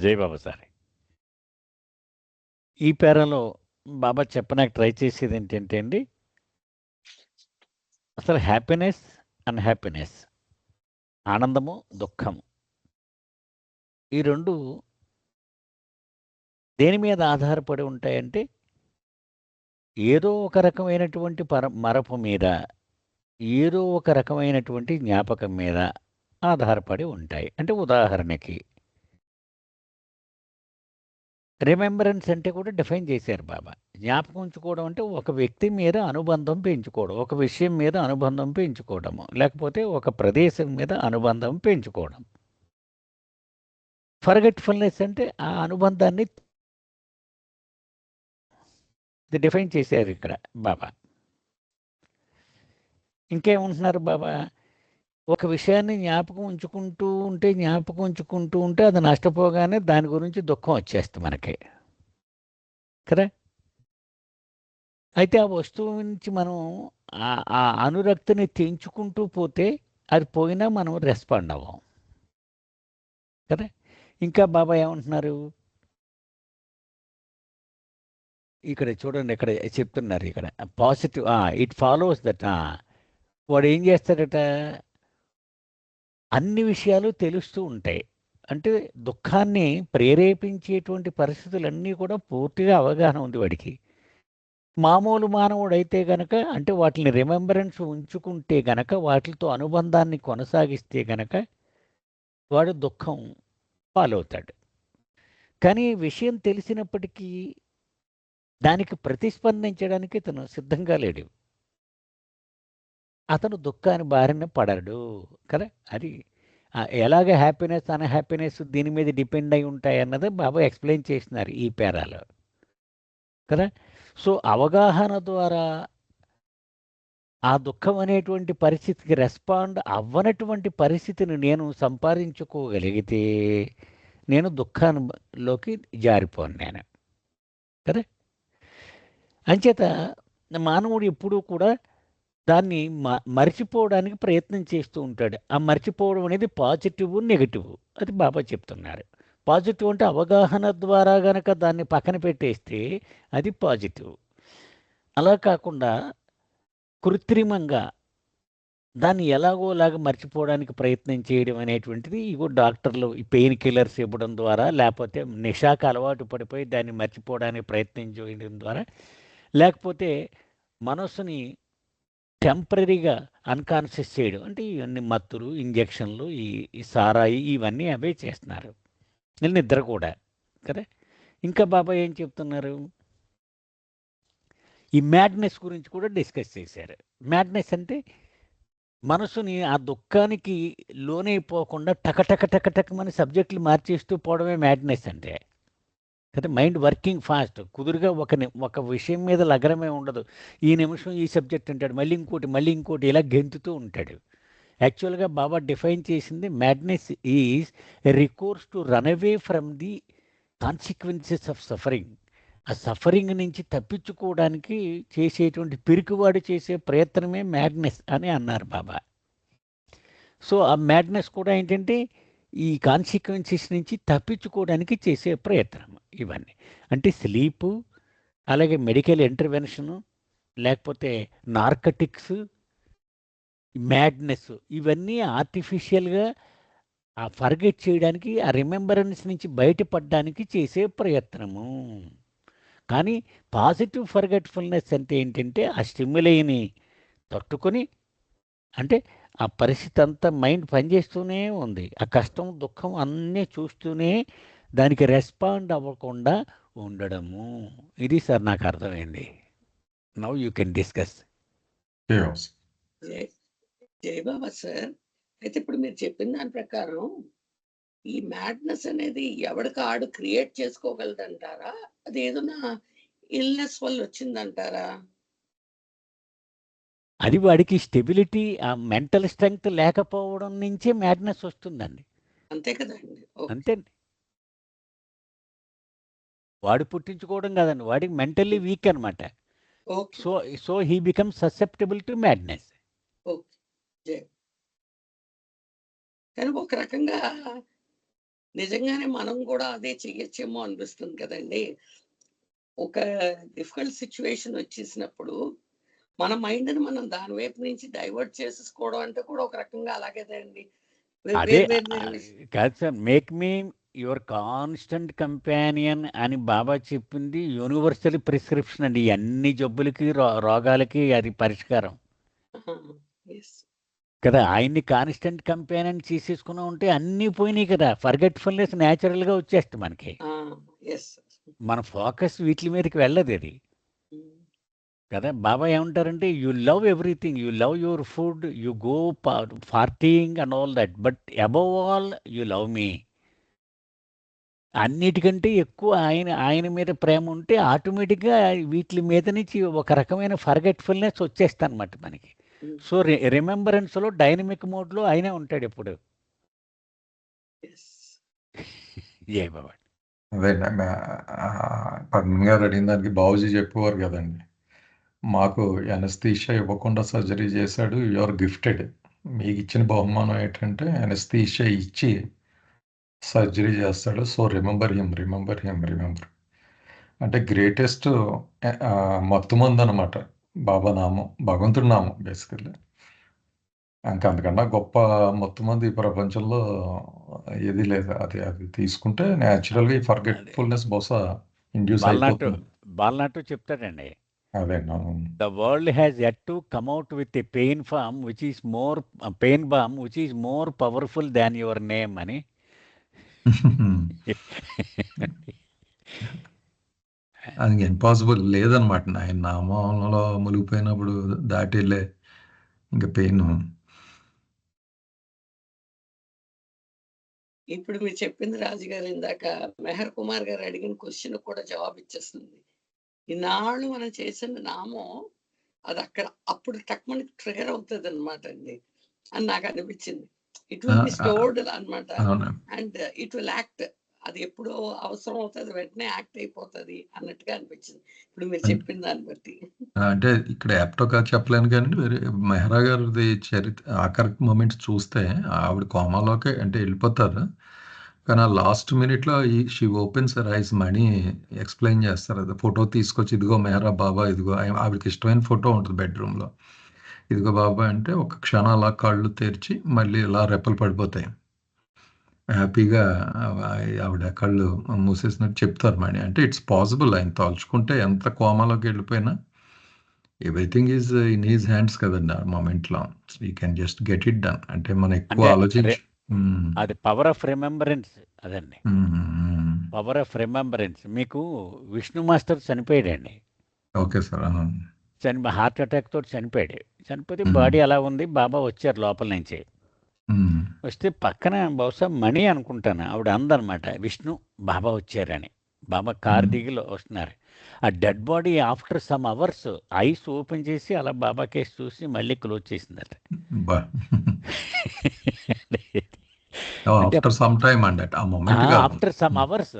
జై బాబా సార్, ఈ పేరాలో బాబా చెప్పడానికి ట్రై చేసేది ఏంటంటే అండి, అసలు హ్యాపీనెస్ అన్హ్యాపీనెస్, ఆనందము దుఃఖము, ఈ రెండు దేని మీద ఆధారపడి ఉంటాయంటే ఏదో ఒక రకమైనటువంటి మరపు మీద, ఏదో ఒక రకమైనటువంటి జ్ఞాపకం మీద ఆధారపడి ఉంటాయి. అంటే ఉదాహరణకి రిమెంబరెన్స్ అంటే కూడా డిఫైన్ చేశారు బాబా. జ్ఞాపకం ఉంచుకోవడం అంటే ఒక వ్యక్తి మీద అనుబంధం పెంచుకోవడం, ఒక విషయం మీద అనుబంధం పెంచుకోవడము, లేకపోతే ఒక ప్రదేశం మీద అనుబంధం పెంచుకోవడం. ఫర్గెట్ఫుల్నెస్ అంటే ఆ అనుబంధాన్ని డిఫైన్ చేశారు ఇక్కడ బాబా. ఇంకేముంటున్నారు బాబా, ఒక విషయాన్ని జ్ఞాపకం ఉంచుకుంటూ ఉంటే అది నష్టపోగానే దాని గురించి దుఃఖం వచ్చేస్తుంది మనకి కదా. అయితే ఆ వస్తువు నుంచి మనం ఆ అనురక్తిని తెంచుకుంటూ పోతే అది పోయినా మనం రెస్పాండ్ అవ్వం కదా. ఇంకా బాబా ఏమంటున్నారు ఇక్కడ చూడండి, ఇక్కడ చెప్తున్నారు ఇక్కడ పాజిటివ్ ఇట్ ఫాలోస్ దట్. వాడు ఏం చేస్తాడట, అన్ని విషయాలు తెలుస్తూ ఉంటాయి అంటే దుఃఖాన్ని ప్రేరేపించేటువంటి పరిస్థితులన్నీ కూడా పూర్తిగా అవగాహన ఉంది వాడికి. మామూలు మానవుడైతే గనక అంటే వాటిని రిమెంబరెన్స్ ఉంచుకుంటే గనక, వాటితో అనుబంధాన్ని కొనసాగిస్తే గనక వాడు దుఃఖం పాలవుతాడు. కానీ విషయం తెలిసినప్పటికీ దానికి ప్రతిస్పందించడానికి తను సిద్ధంగా లేడు. అతను దుఃఖాన్ని బారిన పడడు కదా. అది ఎలాగ హ్యాపీనెస్ అన్‌హ్యాపీనెస్ దీని మీద డిపెండ్ అయి ఉంటాయి అన్నది బాబా ఎక్స్ప్లెయిన్ చేసినారు ఈ పేరాలో కదా. సో అవగాహన ద్వారా ఆ దుఃఖం అనేటువంటి పరిస్థితికి రెస్పాండ్ అవ్వనటువంటి పరిస్థితిని నేను సంపాదించుకోగలిగితే నేను దుఃఖంలోకి జారిపోను నేను కదా. అంచేత మానవుడు ఎప్పుడూ కూడా దాన్ని మర్చిపోవడానికి ప్రయత్నం చేస్తూ ఉంటాడు. ఆ మర్చిపోవడం అనేది పాజిటివ్, నెగటివ్ అది బాబా చెప్తున్నారు. పాజిటివ్ అంటే అవగాహన ద్వారా గనక దాన్ని పక్కన పెట్టేస్తే అది పాజిటివ్. అలా కాకుండా కృత్రిమంగా దాన్ని ఎలాగోలాగా మర్చిపోవడానికి ప్రయత్నం చేయడం అనేటువంటిది ఇగో డాక్టర్లు పెయిన్ కిల్లర్స్ ఇవ్వడం ద్వారా, లేకపోతే నిషాకు అలవాటు పడిపోయి దాన్ని మర్చిపోవడానికి ప్రయత్నం చేయడం ద్వారా, లేకపోతే మనస్సుని టెంపరీగా అన్కాన్షియస్ చేయడం అంటే ఇవన్నీ మత్తులు, ఇంజెక్షన్లు, ఈ సారాయి ఇవన్నీ అవే చేస్తున్నారు. నిద్ర కూడా కదా. ఇంకా బాబా ఏం చెప్తున్నారు, ఈ మ్యాడ్నెస్ గురించి కూడా డిస్కస్ చేశారు. మ్యాడ్నెస్ అంటే మనసుని ఆ దుఃఖానికి లోనైపోకుండా టకటకమని సబ్జెక్టులు మార్చేస్తూ పోవడమే మ్యాడ్నెస్ అంటే కదా. మైండ్ వర్కింగ్ ఫాస్ట్, కుదురుగా ఒక విషయం మీద లగరమే ఉండదు. ఈ నిమిషం ఈ సబ్జెక్ట్ అంటాడు, మళ్ళీ ఇంకోటి ఇలా గెంతుతూ ఉంటాడు. యాక్చువల్గా బాబా డిఫైన్ చేసింది madness is recourse to run away from the consequences of suffering. ఆ సఫరింగ్ నుంచి తప్పించుకోవడానికి చేసేటువంటి పిరికివాడు చేసే ప్రయత్నమే మ్యాడ్నెస్ అని అన్నారు బాబా. సో ఆ మ్యాడ్నెస్ కూడా ఏంటంటే ఈ కాన్సిక్వెన్సెస్ నుంచి తప్పించుకోవడానికి చేసే ప్రయత్నం. ఇవన్నీ అంటే స్లీపు, అలాగే మెడికల్ ఇంటర్వెన్షను, లేకపోతే నార్కటిక్స్, మ్యాడ్నెస్ ఇవన్నీ ఆర్టిఫిషియల్గా ఆ ఫర్గెట్ చేయడానికి, ఆ రిమెంబరెన్స్ నుంచి బయటపడడానికి చేసే ప్రయత్నము. కానీ పాజిటివ్ ఫర్గెట్ఫుల్నెస్ అంటే ఏంటంటే ఆ స్టిమ్యులైని తట్టుకొని, అంటే ఆ పరిస్థితి అంతా మైండ్ పనిచేస్తూనే ఉంది, ఆ కష్టం దుఃఖం అన్నీ చూస్తూనే దానికి రెస్పాండ్ అవ్వకుండా ఉండడము. ఇది సార్ నాకు అర్థమైంది. Now you can discuss. Chaos. జై బాబా సార్. అయితే ఇప్పుడు మీరు చెప్పిన దాని ప్రకారం ఈ మ్యాడ్నెస్ అనేది ఎవడికి ఆడు క్రియేట్ చేసుకోగలదంటారా, అది ఏదైనా ఇల్నెస్ వల్ల వచ్చిందంటారా? అది వాడికి స్టెబిలిటీ, ఆ మెంటల్ స్ట్రెంగ్త్ లేకపోవడం నుంచే మ్యాడ్నెస్ వస్తుందండి. అంతే కదండి. అంతే, వాడు పుట్టించుకోవడం కాదండి, వాడికి మెంటల్లీ వీక్ అనమాట. So he become susceptible to madness. కానీ ఒక రకంగా నిజంగానే మనం కూడా అదే చెయ్యొచ్చేమో అనిపిస్తుంది కదండి. ఒక డిఫికల్ట్ సిచ్యువేషన్ వచ్చేసినప్పుడు మన మైండ్ని మనం దాని వైపు నుంచి డైవర్ట్ చేసేసుకోవడం అంటే కూడా ఒక రకంగా అలాగేదండి. అదే కాదు sir, make me your constant companion అని బాబా చెప్పింది యూనివర్సల్ ప్రిస్క్రిప్షన్ అండి. అన్ని జబ్బులకి రోగాలకి అది పరిష్కారం కదా. ఆయన్ని కాన్స్టెంట్ కంపానియన్ చేసేసుకున్నా ఉంటే అన్నీ పోయినాయి కదా. ఫర్గెట్ఫుల్నెస్ న్యాచురల్గా వచ్చేస్తుంది మనకి. మన ఫోకస్ వీటి మీదకి వెళ్ళదు అది కదా. బాబా ఏమంటారంటే you love everything, you love your food, you go partying and all that, but above all you love మీ. అన్నిటికంటే ఎక్కువ ఆయన మీద ప్రేమ ఉంటే ఆటోమేటిక్గా వీటి మీద నుంచి ఒక రకమైన ఫర్గెట్ఫుల్నెస్ వచ్చేస్తా అనమాట మనకి. సో రిమెంబరెన్స్లో డైనమిక్ మోడ్లో ఆయనే ఉంటాడు ఎప్పుడు. జై బాబా. అదే పద్మన్ గారు అడిగిన దానికి బాబుజీ చెప్పేవారు కదండి, మాకు ఎనస్థీషియా ఇవ్వకుండా సర్జరీ చేశాడు, యు ఆర్ గిఫ్టెడ్. మీకు ఇచ్చిన బహుమానం ఏంటంటే ఎనస్థీషియా ఇచ్చి సర్జరీ చేస్తాడు. So remember him, remember him, remember. అంటే గ్రేటెస్ట్ మత్తు మందు అనమాట బాబా నామం, భగవంతుడి నామం బేసికల్లీ. ఇంకా అంతకన్నా గొప్ప మత్తు మందు ఈ ప్రపంచంలో ఏది లేదు. అది తీసుకుంటే న్యాచురల్గా ఈ ఫర్గెట్ఫుల్నెస్ బహుశా ఇండ్యూస్ అయిపోతుంది. బాలనాటు చెప్తాడండి, అదే the world has yet to come out with a pain balm which is more powerful than your name అని. అది ఇంపాసిబుల్ లేదనమాట. ఆయన నామంలో మునిగిపోయినప్పుడు దాటి వెళ్ళే ఇంకా పెయిన్. ఇప్పుడు మీరు చెప్పింది రాజుగారు ఇందాక మెహర్ కుమార్ గారు అడిగిన క్వశ్చన్ కూడా జవాబు ఇచ్చేస్తుంది. ఈనాళ్ళు మనం చేసిన నామం అది అక్కడ అప్పుడు టక్మని ట్రిగర్ అవుతుంది అనమాట అండి అని నాకు అనిపించింది. ఇట్ విల్ బి స్టోర్డ్ అనమాట అండ్ ఇట్ విల్ యాక్ట్. అది ఎప్పుడో అవసరం అవుతుంది వెంటనే యాక్ట్ అయిపోతుంది అన్నట్టుగా అనిపించింది ఇప్పుడు మీరు చెప్పిన దాన్ని బట్టి. అంటే ఇక్కడ యాప్టోగా చెప్పలేను కానీ మెహ్రా గారిది ఆఖరి మూమెంట్స్ చూస్తే ఆవిడ కోమాలోకి అంటే వెళ్ళిపోతారు, కానీ ఆ లాస్ట్ మినిట్లో she opens her ice money explain చేస్తారు. అది ఫోటో తీసుకొచ్చి ఇదిగో మెహ్రా బాబా, ఇదిగో ఆవిడకి ఇష్టమైన ఫోటో ఉంటుంది బెడ్రూమ్లో, ఇదిగో బాబా అంటే ఒక క్షణం అలా కళ్ళు తెరిచి మళ్ళీ ఇలా రెప్పలు పడిపోతాయి. హ్యాపీగా ఆవిడ కళ్ళు మూసేసినట్టు చెప్తారు మణి. అంటే ఇట్స్ పాసిబుల్, ఆయన తలుచుకుంటే ఎంత కోమాలోకి వెళ్ళిపోయినా everything is in his hands కదండి ఆ మూమెంట్లో. You can just get it done. అంటే మనం ఎక్కువ ఆలోచించి అది పవర్ ఆఫ్ రిమెంబరెన్స్. అదండి పవర్ ఆఫ్ రిమెంబరెన్స్. మీకు విష్ణు మాస్టర్ చనిపోయాడండి. Okay sir. హార్ట్ అటాక్ తోటి చనిపోతే బాడీ అలా ఉంది. బాబా వచ్చారు లోపల నుంచి. వస్తే పక్కన బహుశా మణి అనుకుంటాను ఆవిడ అందనమాట, విష్ణు బాబా వచ్చారని. బాబా కార్ దిగిలో వస్తున్నారు. ఆ dead body after some hours eyes open చేసి అలా బాబా కేసు చూసి మళ్ళీ క్లోజ్ చేసిందట. ఆఫ్టర్ సమ్ అవర్స్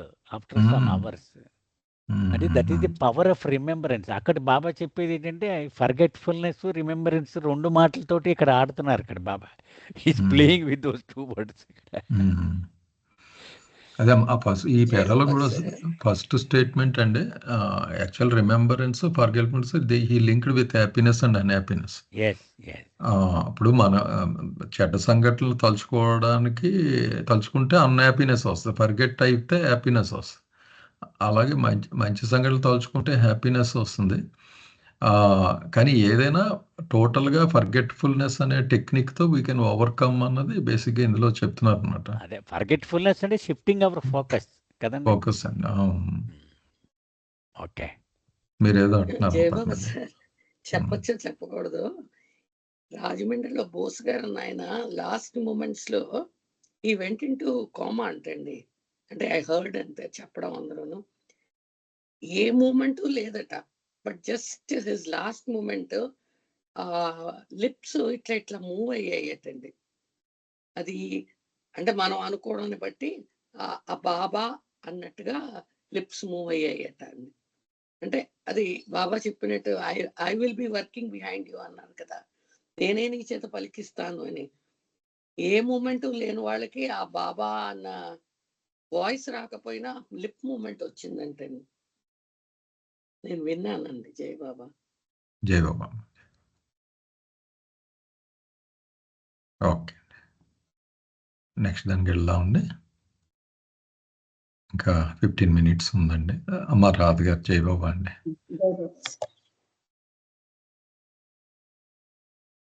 అంటే that is the power of remembrance. అక్కడ బాబా చెప్పేది ఏంటంటే ఫర్గెట్ఫుల్నెస్, రిమెంబరెన్స్ రెండు మాటలతోటి ఇక్కడ ఆడుతున్నారు. ఇక్కడ Baba is playing with those two words. అదే ఈ పేరాలో కూడా ఫస్ట్ స్టేట్మెంట్ అండి actual remembrance, forgetfulness he linked with happiness and unhappiness. అప్పుడు మన చెడ్డ సంఘటనలు తలుచుకుంటే అన్హ్యాపీనెస్ వస్తుంది, ఫర్గెట్ అయితే హ్యాపీనెస్ వస్తుంది. అలాగే మంచి సంఘటనలు తలుచుకుంటే హ్యాపీనెస్ వస్తుంది. కానీ ఏదైనా టోటల్గా ఫర్గెట్ఫుల్నెస్ అనే టెక్నిక్తో వీ కెన్ ఓవర్కమ్ అన్నది బేసిక్గా ఇందులో చెప్తున్నారు అనమాట. అదే ఫర్గెట్ఫుల్నెస్ అంటే షిఫ్టింగ్ అవర్ ఫోకస్ కదండి. ఫోకస్ అండి. ఓకే, మీరేదో అంటున్నారు. చెప్పచ్చు చెప్పకూడదు. రాజమండ్రిలో బోస్ గారు ఆయన లాస్ట్ మూమెంట్స్ లో ఈ వెంట ఇంటూ కోమా అంటండి. అంటే ఐ హర్డ్ అంతే చెప్పడం అందరూను. ఏ మూమెంట్ లేదట, but just his last moment lips ఇట్లా మూవ్ అయ్యాయటండి. అది అంటే మనం అనుకోవడాన్ని బట్టి ఆ బాబా అన్నట్టుగా లిప్స్ మూవ్ అయ్యాయట అండి. అంటే అది బాబా చెప్పినట్టు I will be working behind you అన్నారు కదా, నేనే నీ చేత పలికిస్తాను అని. ఏ మూమెంట్ లేని వాళ్ళకి ఆ బాబా అన్న వాయిస్ రాకపోయినా లిప్ మూమెంట్ వచ్చిందంటే నేను విన్నానండి. జై బాబా. జై బాబా. ఓకే, నెక్స్ట్ దానికి వెళ్దామండి. ఇంకా 15 minutes ఉందండి. అమ్మ రాధ గారు జై బాబా అండి.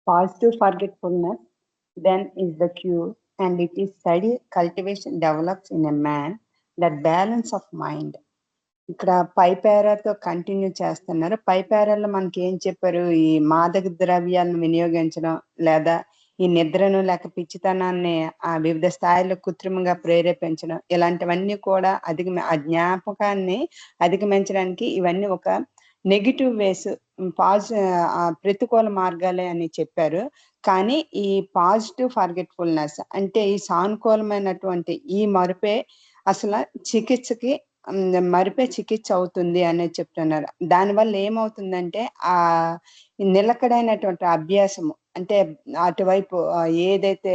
Positive forgetfulness then is the cure, and it is steady cultivation develops in a man that balance of mind. ఇక్కడ పై పేరాతో కంటిన్యూ చేస్తున్నారు. పై పేరాలో మనకి ఏం చెప్పారు, ఈ మాదక ద్రవ్యాలను వినియోగించడం లేదా ఈ నిద్రను లేక పిచ్చితనాన్ని వివిధ స్థాయిలో కృత్రిమంగా ప్రేరేపించడం, ఇలాంటివన్నీ కూడా ఆ జ్ఞాపకాన్ని అధిగమించడానికి ఇవన్నీ ఒక నెగెటివ్ వేస్, ప్రతికూల మార్గాలే అని చెప్పారు. కానీ ఈ పాజిటివ్ ఫర్గెట్ఫుల్నెస్ అంటే ఈ సానుకూలమైనటువంటి ఈ మరుపే అసలు చికిత్సకి మరిపే చికిత్స అవుతుంది అనేది చెప్తున్నారు. దానివల్ల ఏమవుతుందంటే నిలకడైనటువంటి అభ్యాసము, అంటే అటువైపు ఏదైతే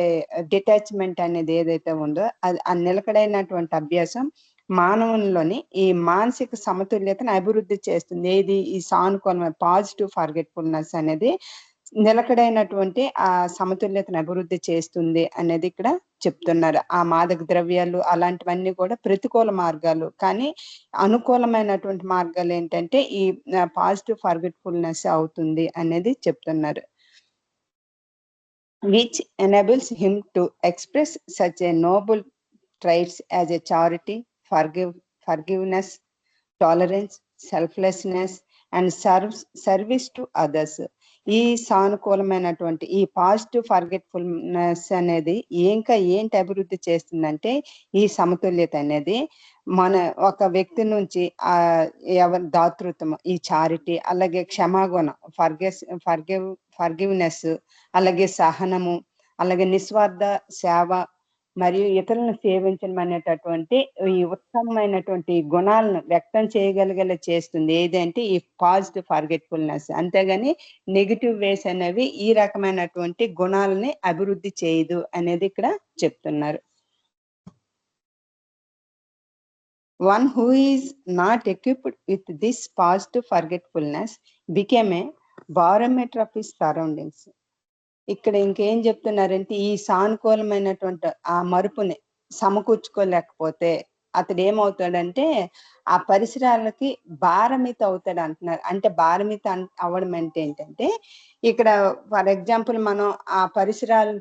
డిటాచ్మెంట్ అనేది ఏదైతే ఉందో అది ఆ నిలకడైనటువంటి అభ్యాసం మానవునిలోని ఈ మానసిక సమతుల్యతను అభివృద్ధి చేస్తుంది. ఏది ఈ సానుకూలమైన పాజిటివ్ ఫర్గెట్ఫుల్నెస్ అనేది నిలకడైనటువంటి ఆ సమతుల్యతను అభివృద్ధి చేస్తుంది అనేది ఇక్కడ చెప్తున్నారు. ఆ మాదక ద్రవ్యాలు అలాంటివన్నీ కూడా ప్రతికూల మార్గాలు, కానీ అనుకూలమైనటువంటి మార్గాలు ఏంటంటే ఈ పాజిటివ్ ఫర్గెట్ఫుల్నెస్ అవుతుంది అనేది చెప్తున్నారు. which enables him to express such a noble traits as a charity, forgiveness, tolerance, selflessness and service to others. ఈ సానుకూలమైనటువంటి ఈ పాజిటివ్ ఫర్గెట్ఫుల్నెస్ అనేది ఏంటి అభివృద్ధి చేస్తుందంటే ఈ సమతుల్యత అనేది మన ఒక వ్యక్తి నుంచి దాతృత్వం, ఈ చారిటీ, అలాగే క్షమాగుణం, ఫర్గివ్నెస్, అలాగే సహనము, అలాగే నిస్వార్థ సేవ మరియు ఇతరులను సేవించడం అనేటటువంటి ఈ ఉత్తమమైనటువంటి గుణాలను వ్యక్తం చేయగలిగేలా చేస్తుంది ఏదంటే ఈ పాజిటివ్ ఫర్గెట్ఫుల్నెస్. అంతేగాని నెగిటివ్ వేస్ అనేవి ఈ రకమైనటువంటి గుణాలని అభివృద్ధి చేయదు అనేది ఇక్కడ చెప్తున్నారు. One who is not equipped with this positive forgetfulness became a barometer of his surroundings. ఇక్కడ ఇంకేం చెప్తున్నారంటే ఈ సానుకూలమైనటువంటి ఆ మరుపుని సమకూర్చుకోలేకపోతే అతడు ఏమవుతాడంటే ఆ పరిసరాలకి భారమిత అవుతాడు అంటున్నారు. అంటే భారమిత అవ్వడం అంటే ఏంటంటే ఇక్కడ ఫర్ ఎగ్జాంపుల్ మనం ఆ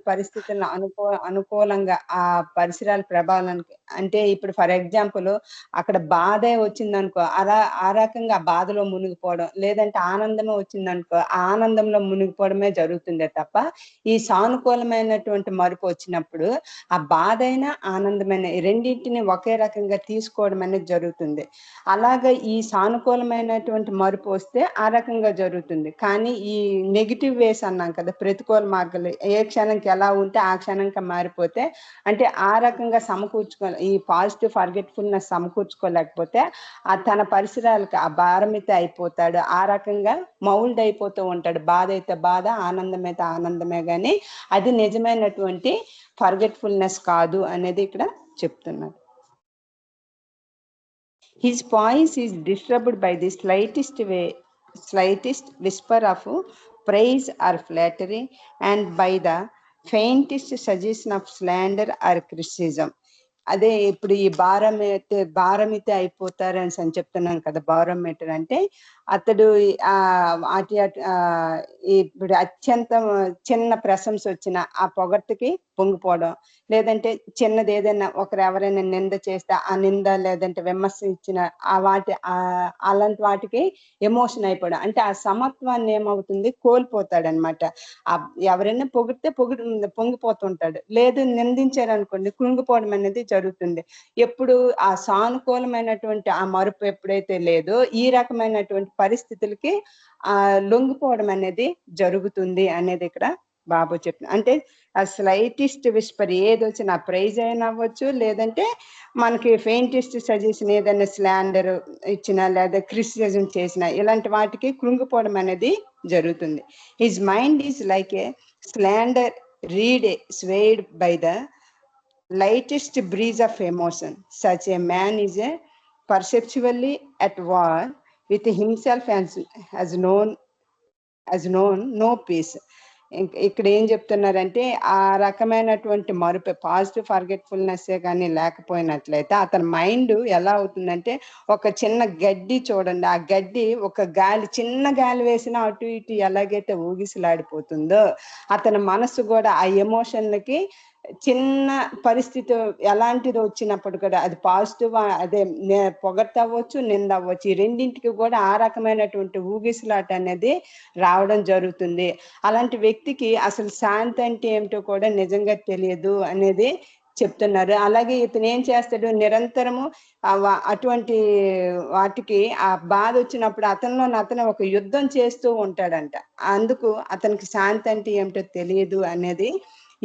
పరిస్థితులను అనుకూలంగా ఆ పరిసరాల ప్రభావానికి, అంటే ఇప్పుడు ఫర్ ఎగ్జాంపుల్ అక్కడ బాధే వచ్చిందనుకో ఆ రకంగా ఆ బాధలో మునిగిపోవడం, లేదంటే ఆనందమే వచ్చిందనుకో ఆ ఆనందంలో మునిగిపోవడమే జరుగుతుందే తప్ప ఈ సానుకూలమైనటువంటి మరుపు వచ్చినప్పుడు ఆ బాధ అయినా ఆనందమైన రెండింటిని ఒకే రకంగా తీసుకోవడం అనేది జరుగుతుంది. అలాగే ఈ సానుకూలమైనటువంటి మరుపు వస్తే ఆ రకంగా జరుగుతుంది. కానీ ఈ నెగిటివ్ వేస్ అన్నాం కదా, ప్రతికూల మార్గాలు ఏ క్షణంకి ఎలా ఉంటే ఆ క్షణంకి మారిపోతే, అంటే ఆ రకంగా ఈ పాజిటివ్ ఫర్గెట్ఫుల్నెస్ సమకూర్చుకోలేకపోతే తన పరిసరాలకి ఆ భారమిత అయిపోతాడు. ఆ రకంగా మౌల్డ్ అయిపోతూ ఉంటాడు. బాధ అయితే బాధ, ఆనందం అయితే ఆనందమే, కానీ అది నిజమైనటువంటి ఫర్గెట్ఫుల్నెస్ కాదు అనేది ఇక్కడ చెప్తున్నారు. His voice is disturbed by the slightest whisper of praise or flattery, and by the faintest suggestion of slander or criticism. అదే ఇప్పుడు ఈ భారమిత అయిపోతారని అని చెప్తున్నాను కదా. బారోమీటర్ అంటే అతడు ఇప్పుడు అత్యంత చిన్న ప్రశంస వచ్చిన ఆ పొగట్టుకి పొంగిపోవడం, లేదంటే చిన్నది ఏదైనా ఒకరు ఎవరైనా నింద చేస్తే ఆ నింద లేదంటే విమర్శ ఇచ్చిన అలాంటి వాటికి ఎమోషన్ అయిపోవడం, అంటే ఆ సమత్వాన్ని ఏమవుతుంది కోల్పోతాడనమాట. ఎవరైనా పొగిడితే పొంగిపోతుంటాడు, లేదు నిందించారనుకోండి కృంగిపోవడం అనేది జరుగుతుంది. ఎప్పుడు ఆ సానుకూలమైనటువంటి ఆ మరుపు ఎప్పుడైతే లేదో ఈ రకమైనటువంటి పరిస్థితులకి లొంగిపోవడం అనేది జరుగుతుంది అనేది ఇక్కడ బాబు చెప్తున్నారు. అంటే ఆ స్లైటెస్ట్ విస్పర్ ఏది వచ్చినా ప్రైజ్ అయినా అవ్వచ్చు, లేదంటే మనకి ఫెయింటెస్ట్ సజెషన్ ఏదైనా స్లాండర్ ఇచ్చినా లేదా క్రిటిసిజం చేసినా ఇలాంటి వాటికి కృంగిపోవడం అనేది జరుగుతుంది. His mind is like A slander reed swayed by the lightest breeze of emotion. Such a man is a perceptually at war with himself and has known no peace. ఇక్కడ ఏం చెప్తున్నారంటే ఆ రకమైనటువంటి మరుపు పాజిటివ్ ఫర్గెట్ఫుల్నెస్ కానీ లేకపోయినట్లయితే అతని mind ఎలా అవుతుందంటే ఒక చిన్న గడ్డి చూడండి, ఆ గడ్డి ఒక చిన్న గాలి వేసినా అటు ఇటు ఎలాగైతే ఊగిసలాడిపోతుందో అతని మనసు కూడా ఆ ఎమోషన్లకి చిన్న పరిస్థితి ఎలాంటిది వచ్చినప్పుడు కూడా అది పాజిటివ్ అదే పొగడ్త అవ్వచ్చు, నింద అవ్వచ్చు. ఈ రెండింటికి కూడా ఆ రకమైనటువంటి ఊగిసలాట అనేది రావడం జరుగుతుంది. అలాంటి వ్యక్తికి అసలు శాంతి అంటే ఏమిటో కూడా నిజంగా తెలియదు అనేది చెప్తున్నారు. అలాగే ఇతను ఏం చేస్తాడు, నిరంతరము అటువంటి వాటికి ఆ బాధ వచ్చినప్పుడు అతను ఒక యుద్ధం చేస్తూ ఉంటాడంట. అందుకు అతనికి శాంతి అంటే ఏమిటో తెలియదు అనేది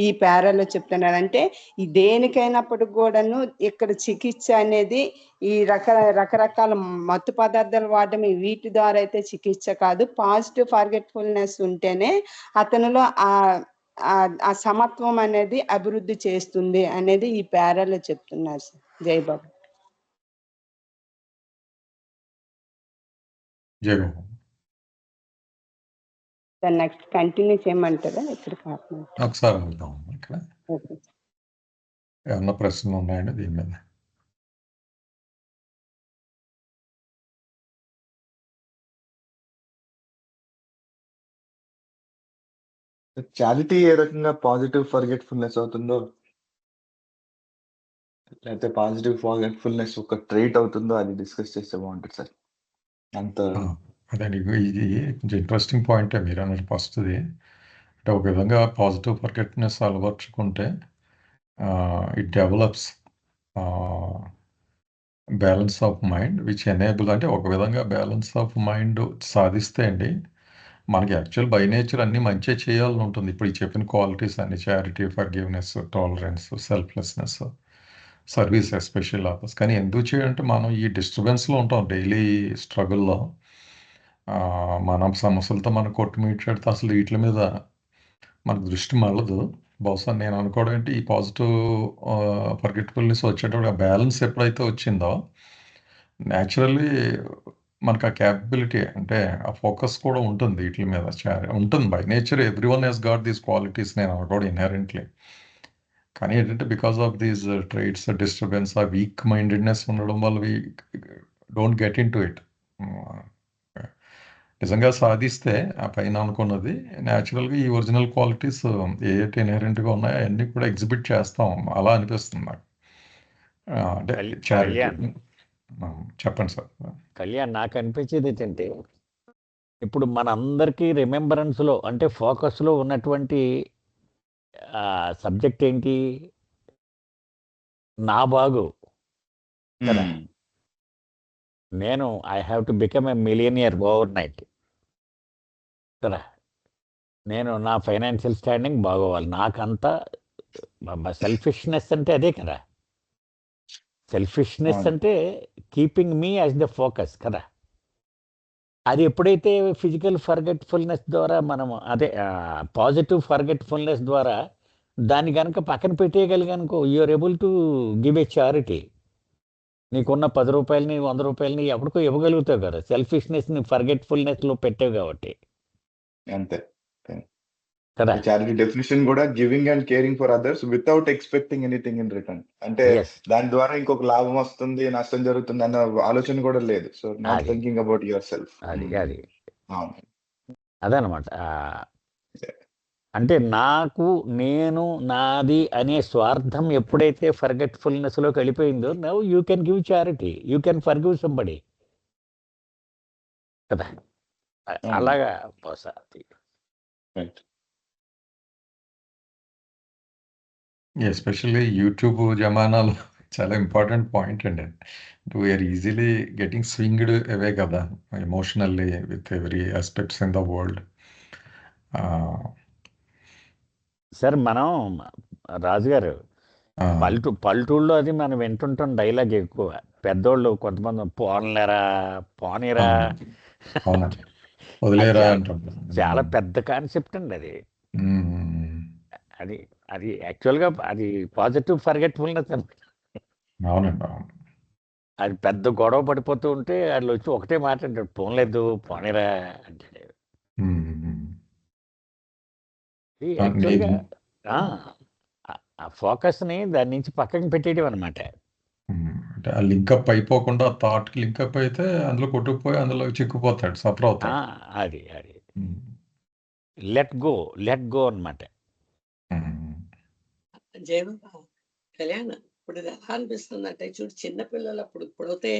ఈ పేరాలో చెప్తున్నారు. అంటే ఈ దేనికైనప్పటికి కూడాను ఇక్కడ చికిత్స అనేది ఈ రకరకాల మత్తు పదార్థాలు వాడటం వీటి ద్వారా అయితే చికిత్స కాదు. పాజిటివ్ ఫర్గెట్ఫుల్నెస్ ఉంటేనే అతనిలో ఆ సమత్వం అనేది అభివృద్ధి చేస్తుంది అనేది ఈ పేరాలో చెప్తున్నారు సార్. జై బాబు. జై బాబు. సార్ నెక్స్ట్ కంటిన్యూ చేయమంటారా? ఇక్కడ కాకుండా ఒకసారి వెళ్దాం ఇక్కడ. ఓకే. ఏమన్నా ప్రశ్నలు ఉన్నాయండి దీని మీద? చారిటీ ఏ రకంగా పాజిటివ్ ఫర్గెట్ఫుల్నెస్ అవుతుందో, లేకపోతే పాజిటివ్ ఫర్గెట్ఫుల్నెస్ ఒక ట్రైట్ అవుతుందో అది డిస్కస్ చేస్తే బాగుంటుంది సార్. అంత అదే ఇది కొంచెం ఇంట్రెస్టింగ్ పాయింటే మీరు అన్నట్టు ఫస్ట్ది. అంటే ఒక విధంగా పాజిటివ్ ఫర్గెట్నెస్ అలవర్చుకుంటే it develops balance of mind which enable, అంటే ఒక విధంగా బ్యాలెన్స్ ఆఫ్ మైండ్ సాధిస్తే అండి మనకి యాక్చువల్ బై నేచర్ అన్నీ మంచిగా చేయాలని ఉంటుంది. ఇప్పుడు ఈ చెప్పిన క్వాలిటీస్ అన్ని charity, forgiveness, tolerance, selflessness, service, special offers. కానీ ఎందుకు చేయాలంటే మనం ఈ డిస్టర్బెన్స్లో ఉంటాం డైలీ స్ట్రగుల్లో. మన సమస్యలతో మనం కొట్టుమిట్టాడితే అసలు వీటి మీద మనకు దృష్టి మళ్ళదు. బహుశా నేను అనుకోవడం ఏంటి, ఈ పాజిటివ్ ఫర్గెట్ఫుల్నెస్ వచ్చేటప్పుడు ఆ బ్యాలెన్స్ ఎప్పుడైతే వచ్చిందో న్యాచురల్లీ మనకు ఆ క్యాపబిలిటీ, అంటే ఆ ఫోకస్ కూడా ఉంటుంది వీటి మీద. ఉంటుంది by nature. Everyone he's got these qualities నేను అనుకోవడం ఇన్హెరెంట్లీ. కానీ ఏంటంటే because of these traits, disturbance, ఆ వీక్ మైండెడ్నెస్ ఉండడం వల్ల we don't get into it. నిజంగా సాధిస్తే ఆ పైన అనుకున్నది న్యాచురల్గా ఈ ఒరిజినల్ క్వాలిటీస్ ఏవైతే ఇన్హెరెంట్గా ఉన్నాయో అవన్నీ కూడా ఎగ్జిబిట్ చేస్తాం. అలా అనిపిస్తుంది నాకు. అంటే కళ్యాణ్, చెప్పండి సార్. కళ్యాణ్, నాకు అనిపించేది ఏంటంటే ఇప్పుడు మనందరికీ రిమెంబరెన్స్లో అంటే ఫోకస్లో ఉన్నటువంటి సబ్జెక్ట్ ఏంటి? నా బాగు కదా. నేను I have to become a millionaire over night కదా. నేను నా ఫైనాన్షియల్ స్టాండింగ్ బాగోవాలి. నాకంతా సెల్ఫిష్నెస్ అంటే అదే కదా. సెల్ఫిష్నెస్ అంటే keeping me as the focus కదా. అది ఎప్పుడైతే ఫిజికల్ ఫర్గెట్ఫుల్నెస్ ద్వారా మనం అదే పాజిటివ్ ఫర్గెట్ఫుల్నెస్ ద్వారా దాన్ని కనుక పక్కన పెట్టేయగలిగానుకో, you're able to give a charity. నీకున్న 10 రూపాయలని 100 రూపాయలని ఎవరికో ఇవ్వగలుగుతావు కదా. సెల్ఫిష్నెస్ని ఫర్గెట్ఫుల్నెస్లో పెట్టావు కాబట్టి అంతే కదా. చారిటీ డెఫినేషన్ కూడా giving and caring for others without expecting anything in return. అంటే దాని ద్వారా ఇంకొక లాభం వస్తుంది, నష్టం జరుగుతుంది అన్న ఆలోచన కూడా లేదు. So not thinking about yourself. అది అదనమాట. అంటే నాకు, నేను, నాది అనే స్వార్థం ఎప్పుడైతే ఫర్గెట్ఫుల్నెస్లోకి వెళ్ళిపోయిందో, now you can give charity, you can forgive somebody కదా. అలాగా ఎస్పెషల్లీ యూట్యూబ్ జమానాలో చాలా ఇంపార్టెంట్ పాయింట్ అండి. We're easily getting swinged away కదా emotionally with every aspects in the world. Sir మనం రాజుగారు పల్లెటూళ్ళలో అది మనం వింటుంటాం డైలాగ్ ఎక్కువ. పెద్దోళ్ళు కొంతమంది పోనలేరా, పోనీరా, వదిలేరా చాలా పెద్ద కాన్సెప్ట్ అండి అది. అది అది యాక్చువల్గా అది పాజిటివ్ ఫర్గెట్ఫుల్నెస్ అండి. అవునండి. అది పెద్ద గొడవ పడిపోతూ ఉంటే వాళ్ళు వచ్చి ఒకటే మాట్లాడాడు, పోన్లేదు పోనీరా అంటే. యాక్చువల్గా ఆ ఫోకస్ని దాని నుంచి పక్కకి పెట్టేయడం అనమాట. అంటే ఆ లింకప్ అయిపోకుండా, థాట్కి లింకప్ అయితే అందులో కొట్టుకుపోయి అందులో చిక్కుపోతాడు, సఫర్ అవుతాడు. అది లెట్ గో అనమాట. జయబాబా కళ్యాణ్, ఇప్పుడు ఇది ఎలా అనిపిస్తుంది అంటే చూడు, చిన్నపిల్లలు ఇప్పుడైతే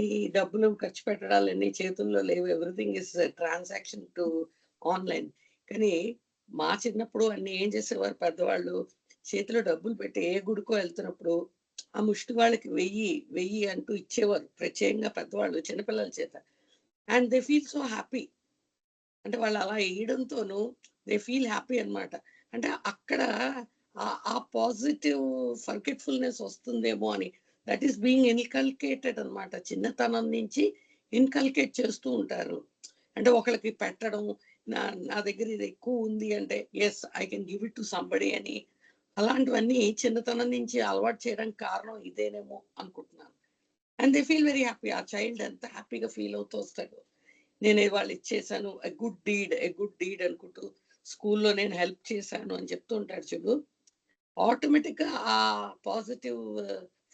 ఈ డబ్బులు ఖర్చు పెట్టడాలన్నీ చేతుల్లో లేవు, everything is transaction to online. కానీ మా చిన్నప్పుడు అన్ని ఏం చేసేవారు పెద్దవాళ్ళు, చేతిలో డబ్బులు పెట్టి ఏ గుడికో వెళ్తున్నప్పుడు ఆ ముష్టి వాళ్ళకి 1000 అంటూ ఇచ్చేవారు ప్రత్యేకంగా పెద్దవాళ్ళు చిన్నపిల్లల చేత. And they feel so happy. అంటే వాళ్ళు అలా వేయడంతోనూ దే ఫీల్ హ్యాపీ అన్నమాట. అంటే అక్కడ ఆ పాజిటివ్ ఫర్గెట్ఫుల్నెస్ వస్తుందేమో అని, దట్ ఈస్ బీయింగ్ ఇన్కల్కేటెడ్ అన్నమాట. చిన్నతనం నుంచి ఇన్కల్కేట్ చేస్తూ ఉంటారు. అంటే ఒకళ్ళకి పెట్టడం, నా నా దగ్గర ఇది ఎక్కువ ఉంది అంటే yes I can give it to somebody అని, అలాంటివన్నీ చిన్నతనం నుంచి అలవాటు చేయడానికి కారణం ఇదేనేమో అనుకుంటున్నాను. And they feel very happy. ఆ చైల్డ్ ఎంత హ్యాపీగా ఫీల్ అవుతూ వస్తాడు. నేను ఇవాళ ఇచ్చేసాను, ఎ గుడ్ డీడ్ అనుకుంటూ స్కూల్లో నేను హెల్ప్ చేశాను అని చెప్తూ ఉంటాడు చూడు. ఆటోమేటిక్ గా ఆ పాజిటివ్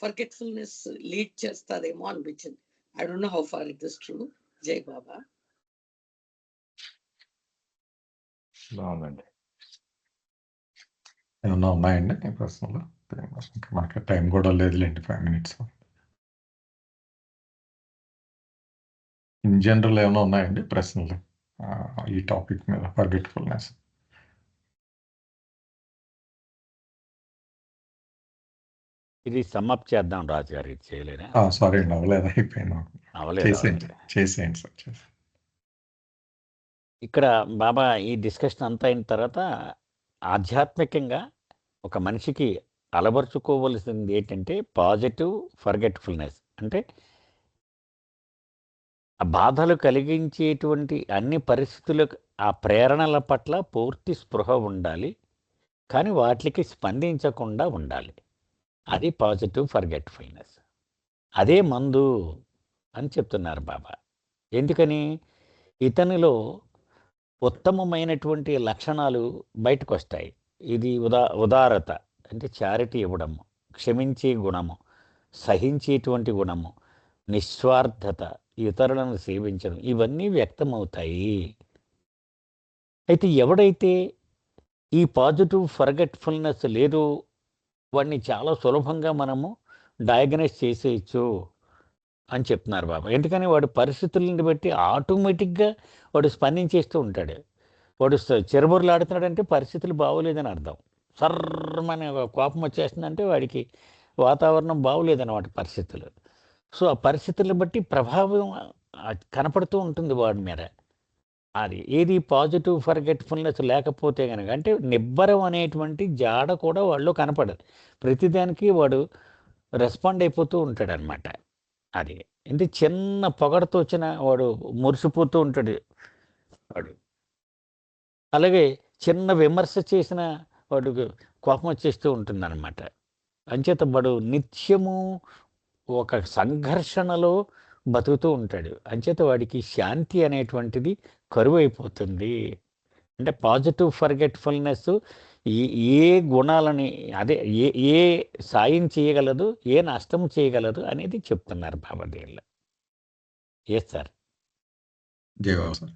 ఫర్గెట్ఫుల్నెస్ లీడ్ చేస్తాదేమో అనిపించింది. I don't know how far it is true. జై బాబా. బాగుందండి. ఏమన్నా ఉన్నాయండి ఈ ప్రశ్నలు? ఇంకా మనకి టైం కూడా లేదులేండి, 5 minutes. ఇన్ జనరల్ ఏమైనా ఉన్నాయండి ప్రశ్నలు ఈ టాపిక్ మీద, ఫర్గెట్ఫుల్నెస్? ఇది సమ్మప్ చేద్దాం రాజు గారు, ఇది చేయలేదా? సారీ అండి, అవ్వలేదు, అయిపోయింది. అవలేదు. చేసేయండి సార్. ఇక్కడ బాబా ఈ డిస్కషన్ అంతా అయిన తర్వాత ఆధ్యాత్మికంగా ఒక మనిషికి అలవరుచుకోవలసింది ఏంటంటే పాజిటివ్ ఫర్గెట్ఫుల్నెస్. అంటే ఆ బాధలు కలిగించేటువంటి అన్ని పరిస్థితులకు ఆ ప్రేరణల పట్ల పూర్తి స్పృహ ఉండాలి, కానీ వాటికి స్పందించకుండా ఉండాలి. అది పాజిటివ్ ఫర్గెట్ఫుల్నెస్. అదే మందు అని చెప్తున్నారు బాబా. ఎందుకని? ఇతనిలో ఉత్తమమైనటువంటి లక్షణాలు బయటకు వస్తాయి. ఇది ఉదారత అంటే చారిటీ ఇవ్వడము, క్షమించే గుణము, సహించేటువంటి గుణము, నిస్వార్థత, ఇతరులను సేవించడం, ఇవన్నీ వ్యక్తమవుతాయి. అయితే ఎవడైతే ఈ పాజిటివ్ ఫర్గెట్ఫుల్నెస్ లేదో వాడిని చాలా సులభంగా మనము డయాగ్నైజ్ చేసేయచ్చు అని చెప్తున్నారు బాబా. ఎందుకని వాడు పరిస్థితులను బట్టి ఆటోమేటిక్గా వాడు స్పందించేస్తూ ఉంటాడు. వాడు చెరబుర్లు ఆడుతున్నాడంటే పరిస్థితులు బాగోలేదని అర్థం. సర్రమనే కోపం వచ్చేస్తుందంటే వాడికి వాతావరణం బాగోలేదన్నమాట పరిస్థితులు. సో ఆ పరిస్థితులను బట్టి ప్రభావం కనపడుతూ ఉంటుంది వాడి మీద. అది ఏది పాజిటివ్ ఫర్గెట్ఫుల్నెస్ లేకపోతే కనుక, అంటే నిబ్బరం అనేటువంటి జాడ కూడా వాళ్ళు కనపడదు. ప్రతిదానికి వాడు రెస్పాండ్ అయిపోతూ ఉంటాడనమాట. అది అంటే చిన్న పొగడతో వచ్చిన వాడు మురిసిపోతూ ఉంటాడు వాడు. అలాగే చిన్న విమర్శ చేసిన వాడికి కోపం వచ్చేస్తూ ఉంటుందన్నమాట. అంచేత వాడు నిత్యము ఒక సంఘర్షణలో బతుకుతూ ఉంటాడు. అంచేత వాడికి శాంతి అనేటువంటిది కరువైపోతుంది. అంటే పాజిటివ్ ఫర్గెట్ఫుల్నెస్ ఏ గుణాలని, అదే ఏ సాయం చేయగలదు, ఏ నష్టం చేయగలదు అనేది చెప్తున్నారు బాబా దీనిలో. Yes sir. జయబాబు సార్,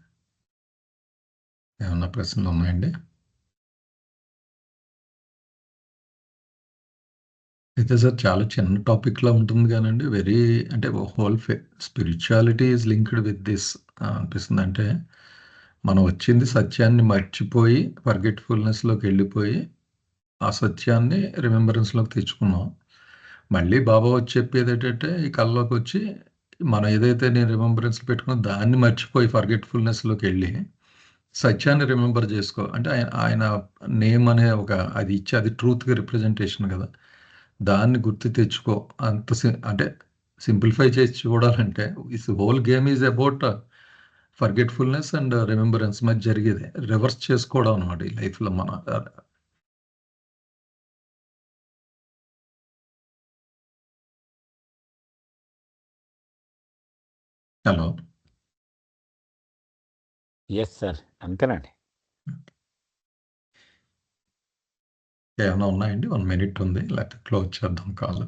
ఏమన్నా ప్రశ్నలు ఉన్నాయండి? అయితే సార్ చాలా చిన్న టాపిక్లా ఉంటుంది కానండి, వెరీ అంటే whole spirituality is linked with this అనిపిస్తుంది. అంటే మనం వచ్చింది సత్యాన్ని మర్చిపోయి ఫర్గెట్ఫుల్నెస్లోకి వెళ్ళిపోయి ఆ సత్యాన్ని రిమెంబరెన్స్లోకి తెచ్చుకున్నాం. మళ్ళీ బాబా వచ్చి చెప్పేది ఏంటంటే ఈ కల్లోకి వచ్చి మనం ఏదైతే నేను రిమెంబరెన్స్ పెట్టుకున్నా దాన్ని మర్చిపోయి ఫర్గెట్ఫుల్నెస్లోకి వెళ్ళి సత్యాన్ని రిమెంబర్ చేసుకో అంటే ఆయన నేమ్ అనే ఒక అది ఇచ్చి, అది ట్రూత్గా రిప్రజెంటేషన్ కదా, దాన్ని గుర్తు తెచ్చుకో. అంటే సింప్లిఫై చేసి చూడాలంటే is whole game is about forgetfulness and remembrance మధ్య జరిగేది రివర్స్ చేసుకోవడం అనమాట ఈ లైఫ్లో మన. హలో, ఎస్ సార్, అంతేనండి. ఏమైనా ఉన్నాయండి? 1 minute ఉంది, లేకపోతే క్లోజ్ చేద్దాం కాల్.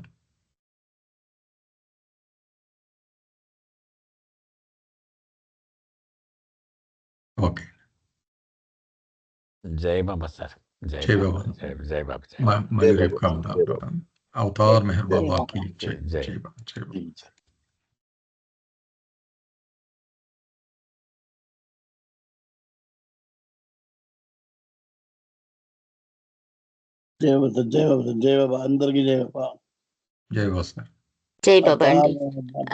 ఓకే. జై బాబా సార్. జై జై బాబా, బాబా. జై బాబా, జై మళ్ళీ జై రేపు బాబా, కలుద్దాం. జై బాబా. అవతార్ మెహర్ జై బాబా బాబా. की जय. జై. जय बाबा, जय बाबा. జై బాబా, జై బాబా, జై బాబా, అందరికీ జై బాబా. जय बाबा. జై బాబా అండి. అవతార్